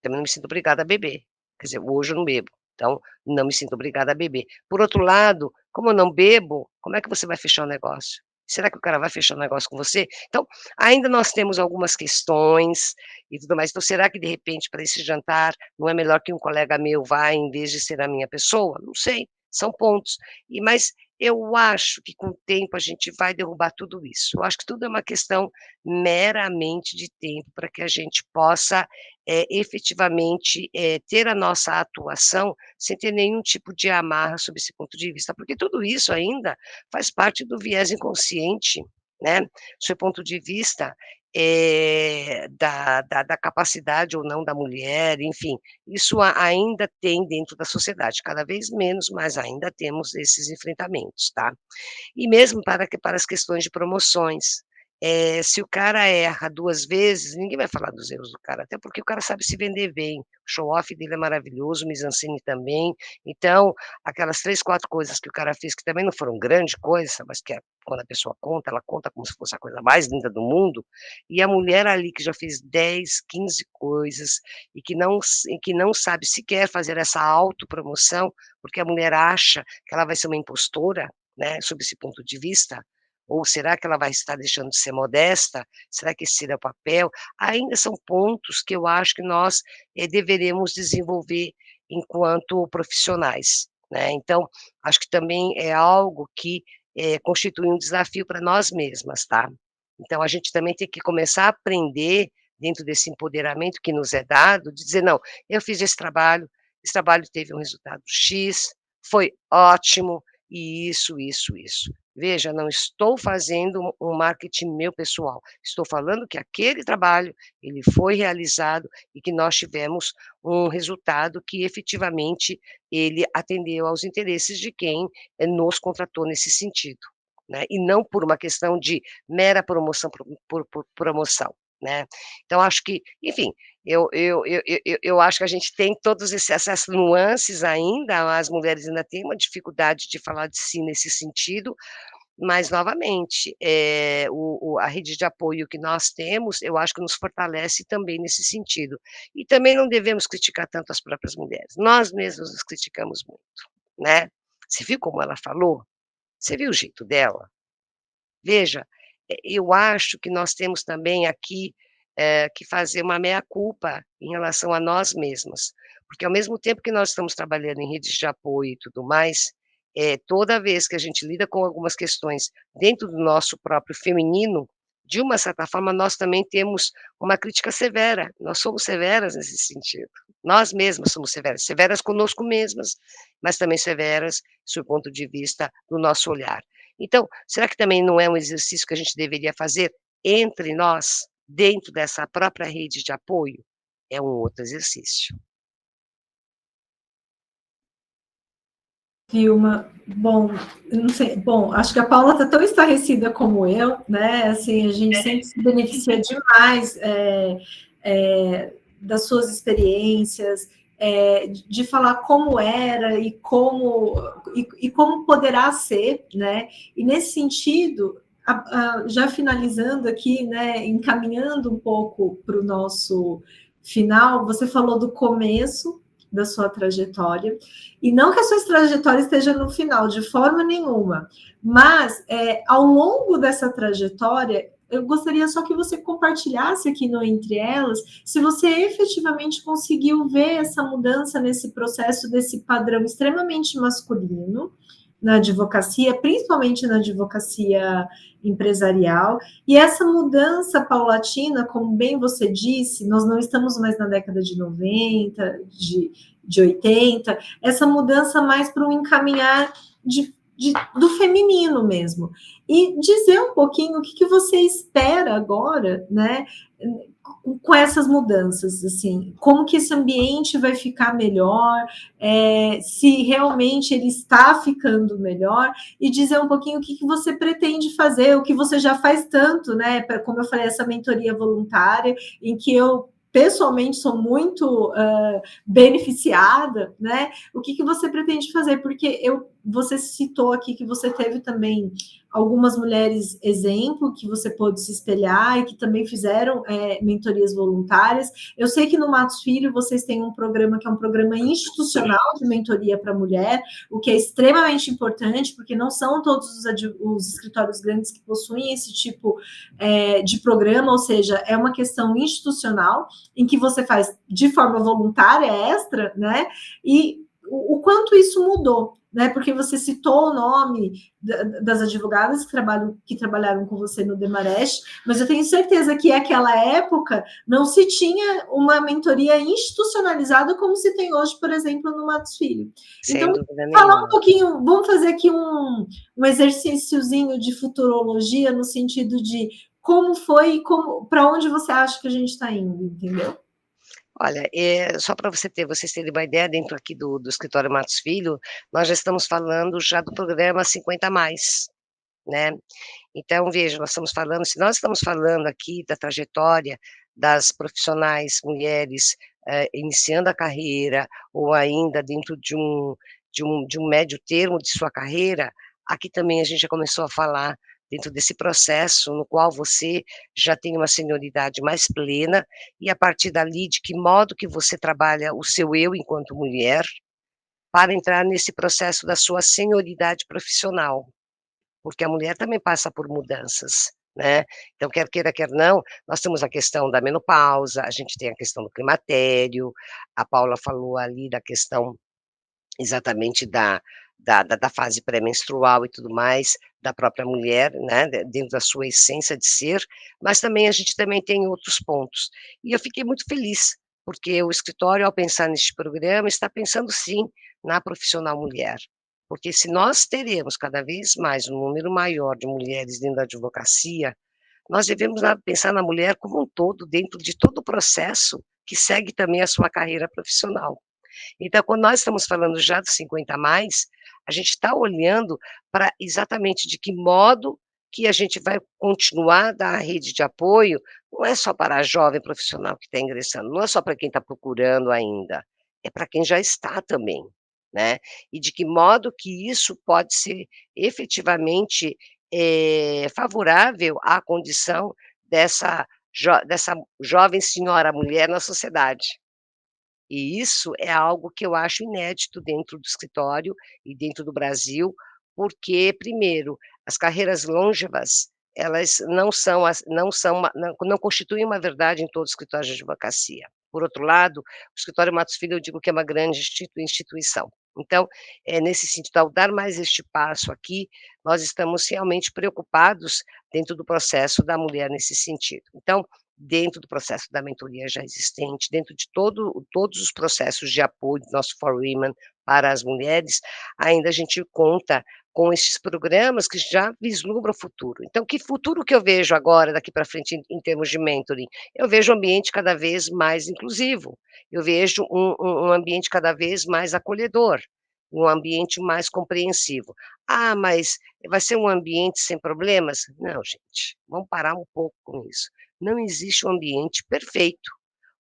Speaker 3: também não me sinto obrigada a beber. Quer dizer, hoje eu não bebo, então não me sinto obrigada a beber. Por outro lado, como eu não bebo, como é que você vai fechar o negócio? Será que o cara vai fechar o negócio com você? Então, ainda nós temos algumas questões e tudo mais. Então, será que de repente para esse jantar não é melhor que um colega meu vá em vez de ser a minha pessoa? Não sei, são pontos. Mas eu acho que com o tempo a gente vai derrubar tudo isso. Eu acho que tudo é uma questão meramente de tempo para que a gente possa efetivamente, ter a nossa atuação sem ter nenhum tipo de amarra sob esse ponto de vista, porque tudo isso ainda faz parte do viés inconsciente, né, sob ponto de vista, da capacidade ou não da mulher, enfim, isso ainda tem dentro da sociedade, cada vez menos, mas ainda temos esses enfrentamentos, tá. E mesmo para as questões de promoções, se o cara erra 2 vezes, ninguém vai falar dos erros do cara, até porque o cara sabe se vender bem, o show off dele é maravilhoso, o mise-en-scène também, então, aquelas 3, 4 coisas que o cara fez que também não foram grande coisa, mas que quando a pessoa conta, ela conta como se fosse a coisa mais linda do mundo, e a mulher ali que já fez 10, 15 coisas, e que não sabe sequer fazer essa autopromoção, porque a mulher acha que ela vai ser uma impostora, né, sob esse ponto de vista? Ou será que ela vai estar deixando de ser modesta? Será que esse seria o papel? Ainda são pontos que eu acho que nós, deveremos desenvolver enquanto profissionais, né. Então, acho que também é algo que, constitui um desafio para nós mesmas, tá. Então a gente também tem que começar a aprender, dentro desse empoderamento que nos é dado, de dizer: "Não, eu fiz esse trabalho teve um resultado X, foi ótimo, e isso. Veja, não estou fazendo um marketing meu pessoal, estou falando que aquele trabalho, ele foi realizado e que nós tivemos um resultado que efetivamente ele atendeu aos interesses de quem, nos contratou nesse sentido, né, e não por uma questão de mera promoção por promoção, né. Então acho que, enfim, eu acho que a gente tem todos essas nuances ainda, as mulheres ainda têm uma dificuldade de falar de si nesse sentido, mas novamente, a rede de apoio que nós temos, eu acho que nos fortalece também nesse sentido. E também não devemos criticar tanto as próprias mulheres, nós mesmas nos criticamos muito, né. Você viu como ela falou? Você viu o jeito dela? Veja, eu acho que nós temos também aqui, que fazer uma meia-culpa em relação a nós mesmas, porque ao mesmo tempo que nós estamos trabalhando em redes de apoio e tudo mais, toda vez que a gente lida com algumas questões dentro do nosso próprio feminino, de uma certa forma nós também temos uma crítica severa, nós somos severas nesse sentido. Nós mesmas somos severas, severas conosco mesmas, mas também severas sob o ponto de vista do nosso olhar. Então, será que também não é um exercício que a gente deveria fazer entre nós, dentro dessa própria rede de apoio? É um outro exercício.
Speaker 2: Vilma, bom, eu não sei, bom, acho que a Paula está tão estarrecida como eu, né? Assim, a gente sempre se beneficia demais das suas experiências, de falar como era e como poderá ser, né? E nesse sentido, já finalizando aqui, né, encaminhando um pouco para o nosso final, você falou do começo da sua trajetória, e não que a sua trajetória esteja no final, de forma nenhuma, mas ao longo dessa trajetória, eu gostaria só que você compartilhasse aqui no Entre Elas, se você efetivamente conseguiu ver essa mudança nesse processo desse padrão extremamente masculino na advocacia, principalmente na advocacia empresarial, e essa mudança paulatina, como bem você disse, nós não estamos mais na década de 90, de 80, essa mudança mais para um encaminhar do feminino mesmo. E dizer um pouquinho o que você espera agora, né, com essas mudanças, assim, como que esse ambiente vai ficar melhor, se realmente ele está ficando melhor, e dizer um pouquinho o que você pretende fazer, o que você já faz tanto, né, como eu falei, essa mentoria voluntária, em que eu pessoalmente sou muito beneficiada, né? O que você pretende fazer? Porque você citou aqui que você teve também algumas mulheres exemplo que você pôde se espelhar e que também fizeram mentorias voluntárias. Eu sei que no Matos Filho vocês têm um programa que é um programa institucional de mentoria para mulher, o que é extremamente importante, porque não são todos os escritórios grandes que possuem esse tipo de programa, ou seja, é uma questão institucional em que você faz de forma voluntária, extra, né? E o quanto isso mudou, né? Porque você citou o nome das advogadas que trabalharam com você no Demarest, mas eu tenho certeza que naquela época não se tinha uma mentoria institucionalizada como se tem hoje, por exemplo, no Matos Filho. Então, falar um pouquinho, vamos fazer aqui um exercíciozinho de futurologia no sentido de como foi e para onde você acha que a gente está indo, entendeu?
Speaker 3: Olha, só para vocês terem uma ideia, dentro aqui do escritório Matos Filho, nós já estamos falando já do programa 50 mais, né. Então veja, se nós estamos falando aqui da trajetória das profissionais mulheres, iniciando a carreira ou ainda dentro de um médio termo de sua carreira, aqui também a gente já começou a falar dentro desse processo no qual você já tem uma senioridade mais plena, e a partir dali de que modo que você trabalha o seu eu enquanto mulher, para entrar nesse processo da sua senioridade profissional. Porque a mulher também passa por mudanças, né. Então quer queira, quer não, nós temos a questão da menopausa, a gente tem a questão do climatério, a Paula falou ali da questão exatamente da fase pré-menstrual e tudo mais, da própria mulher, né, dentro da sua essência de ser, mas também a gente também tem outros pontos. E eu fiquei muito feliz, porque o escritório, ao pensar neste programa, está pensando sim na profissional mulher. Porque se nós teremos cada vez mais um número maior de mulheres dentro da advocacia, nós devemos pensar na mulher como um todo, dentro de todo o processo que segue também a sua carreira profissional. Então, quando nós estamos falando já dos 50 a mais, a gente está olhando para exatamente de que modo que a gente vai continuar a dar a rede de apoio, não é só para a jovem profissional que está ingressando, não é só para quem está procurando ainda, é para quem já está também, né. E de que modo que isso pode ser efetivamente, favorável à condição dessa jovem senhora mulher na sociedade. E isso é algo que eu acho inédito dentro do escritório e dentro do Brasil, porque, primeiro, as carreiras longevas, elas não constituem uma verdade em todos os escritórios de advocacia. Por outro lado, o escritório Matos Filho, eu digo que é uma grande instituição. Então, nesse sentido, ao dar mais este passo aqui, nós estamos realmente preocupados dentro do processo da mulher nesse sentido. Então, dentro do processo da mentoria já existente, dentro de todos os processos de apoio do nosso For Women para as mulheres, ainda a gente conta com esses programas que já vislumbram o futuro. Então, que futuro que eu vejo agora, daqui para frente, em termos de mentoring? Eu vejo um ambiente cada vez mais inclusivo, eu vejo um ambiente cada vez mais acolhedor, um ambiente mais compreensivo. Ah, mas vai ser um ambiente sem problemas? Não, gente, vamos parar um pouco com isso. Não existe um ambiente perfeito.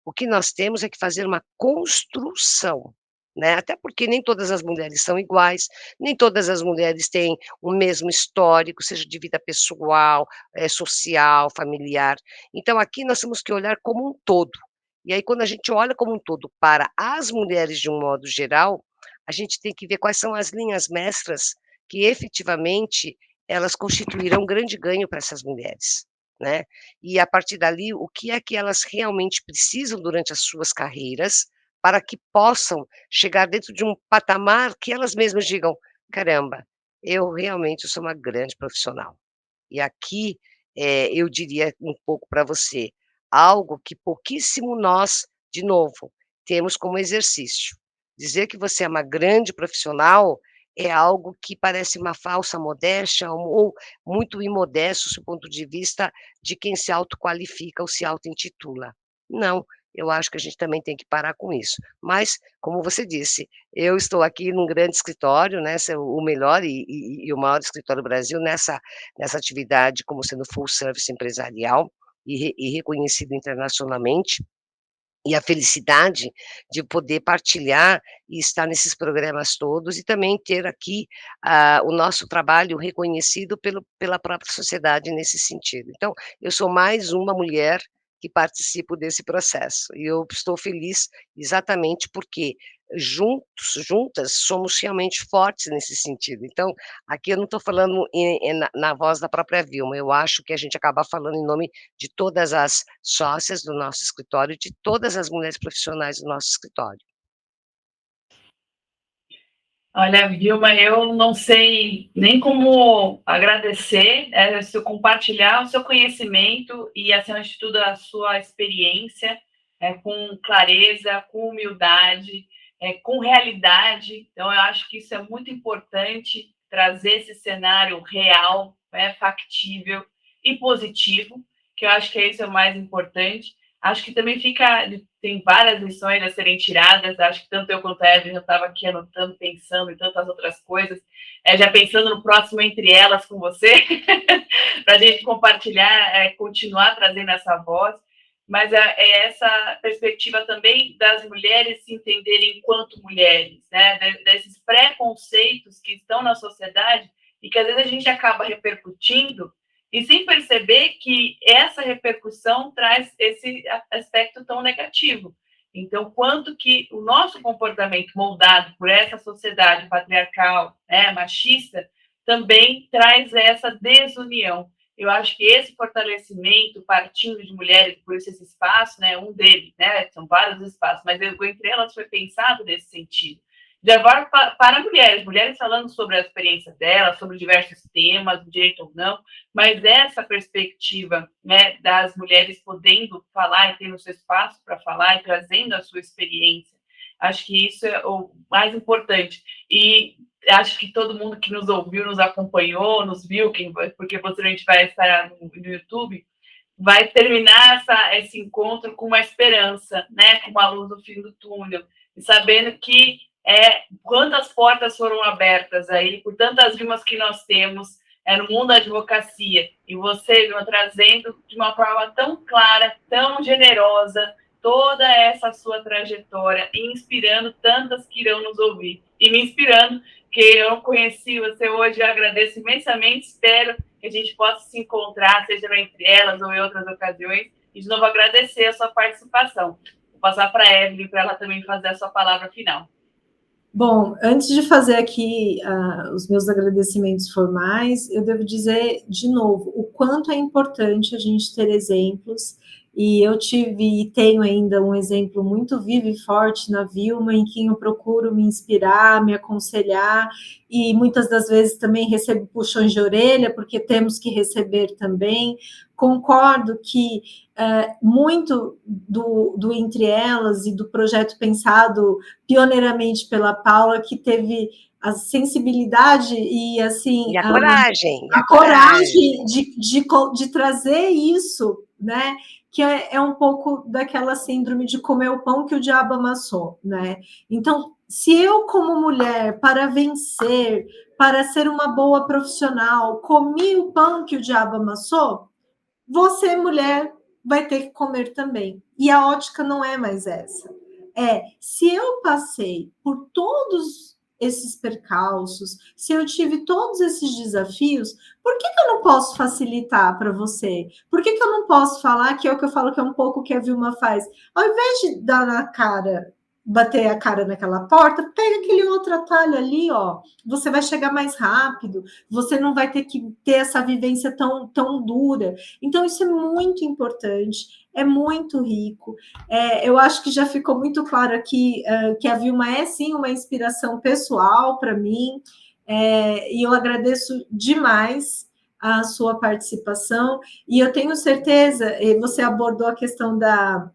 Speaker 3: O que nós temos é que fazer uma construção, né, até porque nem todas as mulheres são iguais, nem todas as mulheres têm o mesmo histórico, seja de vida pessoal, social, familiar. Então aqui nós temos que olhar como um todo. E aí quando a gente olha como um todo para as mulheres de um modo geral, a gente tem que ver quais são as linhas mestras que efetivamente elas constituirão um grande ganho para essas mulheres, né. E a partir dali, o que é que elas realmente precisam durante as suas carreiras, para que possam chegar dentro de um patamar que elas mesmas digam: "Caramba, eu realmente sou uma grande profissional". E aqui, eu diria um pouco para você, algo que pouquíssimo nós, de novo, temos como exercício. Dizer que você é uma grande profissional é algo que parece uma falsa modéstia ou muito imodesto do ponto de vista de quem se autoqualifica ou se auto-intitula. Não, eu acho que a gente também tem que parar com isso. Mas, como você disse, eu estou aqui num grande escritório, né, o melhor e o maior escritório do Brasil nessa atividade como sendo full service empresarial e reconhecido internacionalmente, e a felicidade de poder partilhar e estar nesses programas todos e também ter aqui, o nosso trabalho reconhecido pela própria sociedade nesse sentido. Então, eu sou mais uma mulher que participo desse processo e eu estou feliz exatamente porque juntas somos realmente fortes nesse sentido. Então, aqui eu não estou falando na voz da própria Vilma, eu acho que a gente acaba falando em nome de todas as sócias do nosso escritório, de todas as mulheres profissionais do nosso escritório.
Speaker 1: Olha, Vilma, eu não sei nem como agradecer, se compartilhar o seu conhecimento e, acima de tudo, a sua experiência, com clareza, com humildade, com realidade. Então, eu acho que isso é muito importante, trazer esse cenário real, factível e positivo, que eu acho que esse é o mais importante. Acho que também tem várias lições a serem tiradas, acho que tanto eu quanto a Evelyn já estava aqui anotando, pensando em tantas outras coisas, já pensando no próximo Entre Elas com você, para a gente compartilhar, continuar trazendo essa voz, mas é essa perspectiva também das mulheres se entenderem enquanto mulheres, né? Desses preconceitos que estão na sociedade e que às vezes a gente acaba repercutindo e sem perceber que essa repercussão traz esse aspecto tão negativo. Então, quanto que o nosso comportamento moldado por essa sociedade patriarcal, machista, também traz essa desunião. Eu acho que esse fortalecimento, partindo de mulheres, por esse espaço, um deles, são vários espaços, mas entre elas foi pensado nesse sentido de agora para mulheres falando sobre a experiência delas, sobre diversos temas, direito ou não, mas essa perspectiva, das mulheres podendo falar e tendo seu espaço para falar e trazendo a sua experiência, acho que isso é o mais importante. E acho que todo mundo que nos ouviu, nos acompanhou, nos viu, porque posteriormente vai estar no YouTube, vai terminar esse encontro com uma esperança, com uma luz no fim do túnel, e sabendo que quantas portas foram abertas aí, por tantas rimas que nós temos no mundo da advocacia, e você trazendo de uma forma tão clara, tão generosa, toda essa sua trajetória, e inspirando tantas que irão nos ouvir, e me inspirando, que eu conheci você hoje, eu agradeço imensamente, espero que a gente possa se encontrar, seja Entre Elas ou em outras ocasiões, e de novo agradecer a sua participação. Vou passar para a Evelyn, para ela também fazer a sua palavra final.
Speaker 2: Bom, antes de fazer aqui os meus agradecimentos formais, eu devo dizer de novo o quanto é importante a gente ter exemplos, e eu tive e tenho ainda um exemplo muito vivo e forte na Vilma, em quem eu procuro me inspirar, me aconselhar, e muitas das vezes também recebo puxões de orelha, porque temos que receber também. Concordo que muito do Entre Elas e do projeto pensado pioneiramente pela Paula, que teve a sensibilidade e assim
Speaker 3: E a coragem
Speaker 2: de trazer isso, né? que é um pouco daquela síndrome de comer o pão que o diabo amassou, né? Então, se eu, como mulher, para vencer, para ser uma boa profissional, comi o pão que o diabo amassou, você, mulher, vai ter que comer também. E a ótica não é mais essa. Se eu passei por todos esses percalços, se eu tive todos esses desafios, por que eu não posso facilitar para você? Por que eu não posso falar, que é o que eu falo que é um pouco o que a Vilma faz? Ao invés de dar na cara, bater a cara naquela porta, pega aquele outro atalho ali, ó. Você vai chegar mais rápido, você não vai ter que ter essa vivência tão dura. Então, isso é muito importante, é muito rico. Eu acho que já ficou muito claro aqui que a Vilma é, sim, uma inspiração pessoal para mim, e eu agradeço demais a sua participação, e eu tenho certeza, você abordou a questão da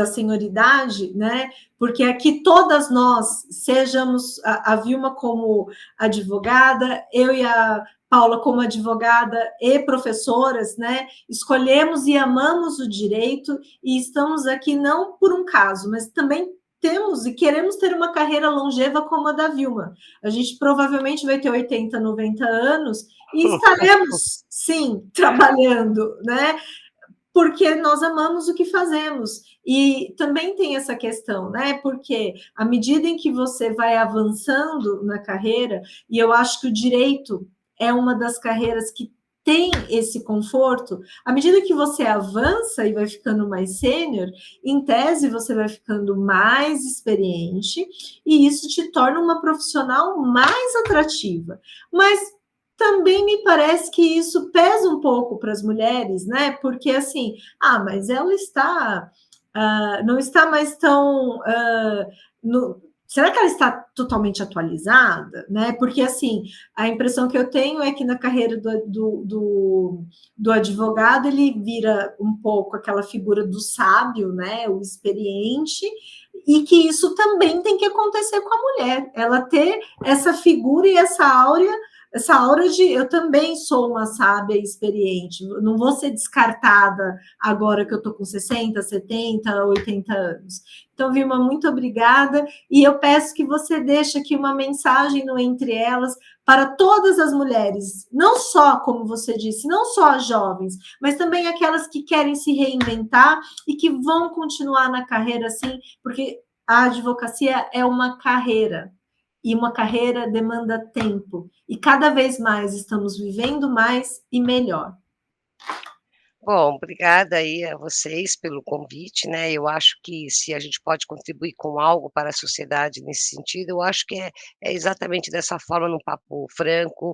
Speaker 2: senioridade, né? Porque aqui todas nós, sejamos a Vilma como advogada, eu e a Paula como advogada e professoras, né? Escolhemos e amamos o direito e estamos aqui não por um caso, mas também temos e queremos ter uma carreira longeva como a da Vilma. A gente provavelmente vai ter 80, 90 anos e estaremos, sim, trabalhando, né? Porque nós amamos o que fazemos. E também tem essa questão, né? Porque à medida em que você vai avançando na carreira, e eu acho que o direito é uma das carreiras que tem esse conforto, à medida que você avança e vai ficando mais sênior, em tese você vai ficando mais experiente, e isso te torna uma profissional mais atrativa. Mas também me parece que isso pesa um pouco para as mulheres, né? Porque assim, mas ela está, não está mais tão. Será que ela está totalmente atualizada? Né? Porque assim, a impressão que eu tenho é que na carreira do advogado ele vira um pouco aquela figura do sábio, né? O experiente, e que isso também tem que acontecer com a mulher, ela ter essa figura e essa aura de eu também sou uma sábia e experiente, não vou ser descartada agora que eu estou com 60, 70, 80 anos. Então, Vilma, muito obrigada, e eu peço que você deixe aqui uma mensagem no Entre Elas para todas as mulheres, não só, como você disse, não só as jovens, mas também aquelas que querem se reinventar e que vão continuar na carreira assim, porque a advocacia é uma carreira, e uma carreira demanda tempo. E cada vez mais estamos vivendo mais e melhor.
Speaker 3: Bom, obrigada aí a vocês pelo convite, né, eu acho que se a gente pode contribuir com algo para a sociedade nesse sentido, eu acho que é exatamente dessa forma, num papo franco,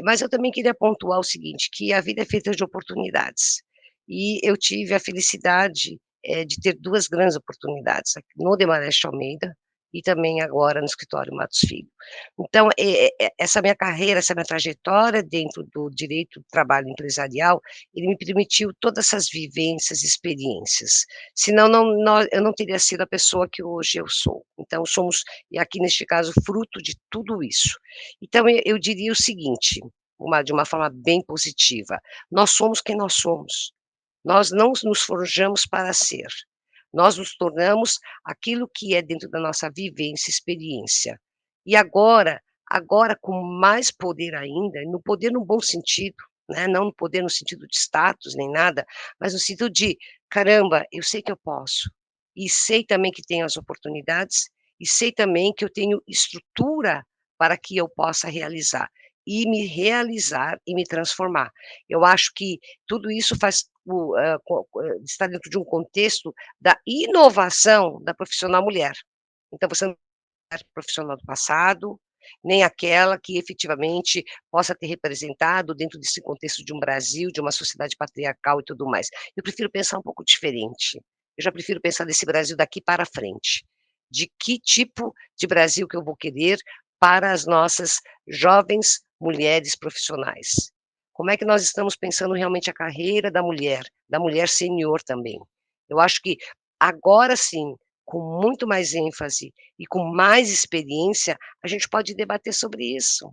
Speaker 3: mas eu também queria pontuar o seguinte, que a vida é feita de oportunidades, e eu tive a felicidade, de ter 2 grandes oportunidades, aqui no Demarest de Almeida, e também agora no escritório Matos Filho. Então, essa minha carreira, essa minha trajetória dentro do direito do trabalho empresarial, ele me permitiu todas essas vivências, experiências, senão eu não teria sido a pessoa que hoje eu sou. Então somos, e aqui neste caso, fruto de tudo isso. Então eu diria o seguinte, de uma forma bem positiva, nós somos quem nós somos, nós não nos forjamos para ser, nós nos tornamos aquilo que é dentro da nossa vivência, experiência. E agora com mais poder ainda, no poder no bom sentido, né, não no poder no sentido de status nem nada, mas no sentido de: "Caramba, eu sei que eu posso, e sei também que tenho as oportunidades, e sei também que eu tenho estrutura para que eu possa realizar, e me realizar e me transformar". Eu acho que tudo isso faz está dentro de um contexto da inovação da profissional mulher. Então você não é profissional do passado, nem aquela que efetivamente possa ter representado dentro desse contexto de um Brasil, de uma sociedade patriarcal e tudo mais. Eu prefiro pensar um pouco diferente. Eu já prefiro pensar desse Brasil daqui para frente. De que tipo de Brasil que eu vou querer para as nossas jovens mulheres profissionais. Como é que nós estamos pensando realmente a carreira da mulher sênior também. Eu acho que agora sim, com muito mais ênfase e com mais experiência, a gente pode debater sobre isso.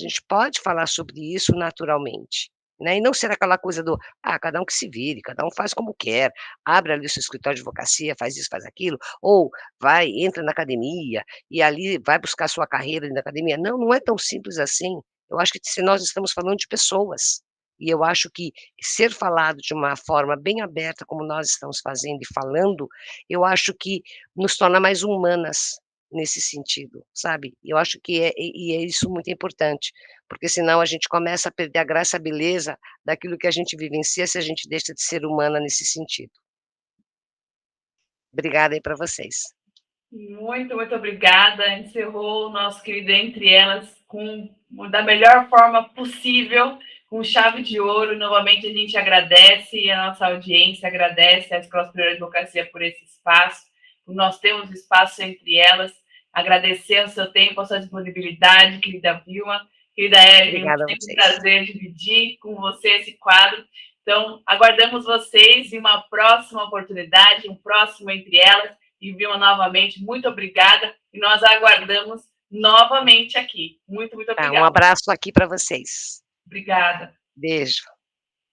Speaker 3: A gente pode falar sobre isso naturalmente, né, e não ser aquela coisa do: "Ah, cada um que se vire, cada um faz como quer, abre ali o seu escritório de advocacia, faz isso, faz aquilo", ou vai, entra na academia, e ali vai buscar sua carreira na academia. Não, não é tão simples assim. Eu acho que se nós estamos falando de pessoas, e eu acho que ser falado de uma forma bem aberta, como nós estamos fazendo e falando, eu acho que nos torna mais humanas nesse sentido, sabe. Eu acho que é isso muito importante, porque senão a gente começa a perder a graça, a beleza daquilo que a gente vivencia, se a gente deixa de ser humana nesse sentido. Obrigada aí para vocês.
Speaker 1: Muito, muito obrigada. Encerrou o nosso querido Entre Elas da melhor forma possível, com chave de ouro. Novamente, a gente agradece, a nossa audiência agradece a Escola Superior de Advocacia por esse espaço. Nós temos espaço entre elas. Agradecer o seu tempo, a sua disponibilidade, querida Vilma, querida Evelyn,
Speaker 3: Obrigada a
Speaker 1: sempre um
Speaker 3: vocês.
Speaker 1: prazer dividir com você esse quadro. Então, aguardamos vocês em uma próxima oportunidade, um próximo Entre Elas. E Vilma, novamente, muito obrigada. E nós aguardamos novamente aqui. Muito, muito
Speaker 3: Tá, um
Speaker 1: obrigada.
Speaker 3: abraço aqui para vocês.
Speaker 1: Obrigada.
Speaker 3: Beijo.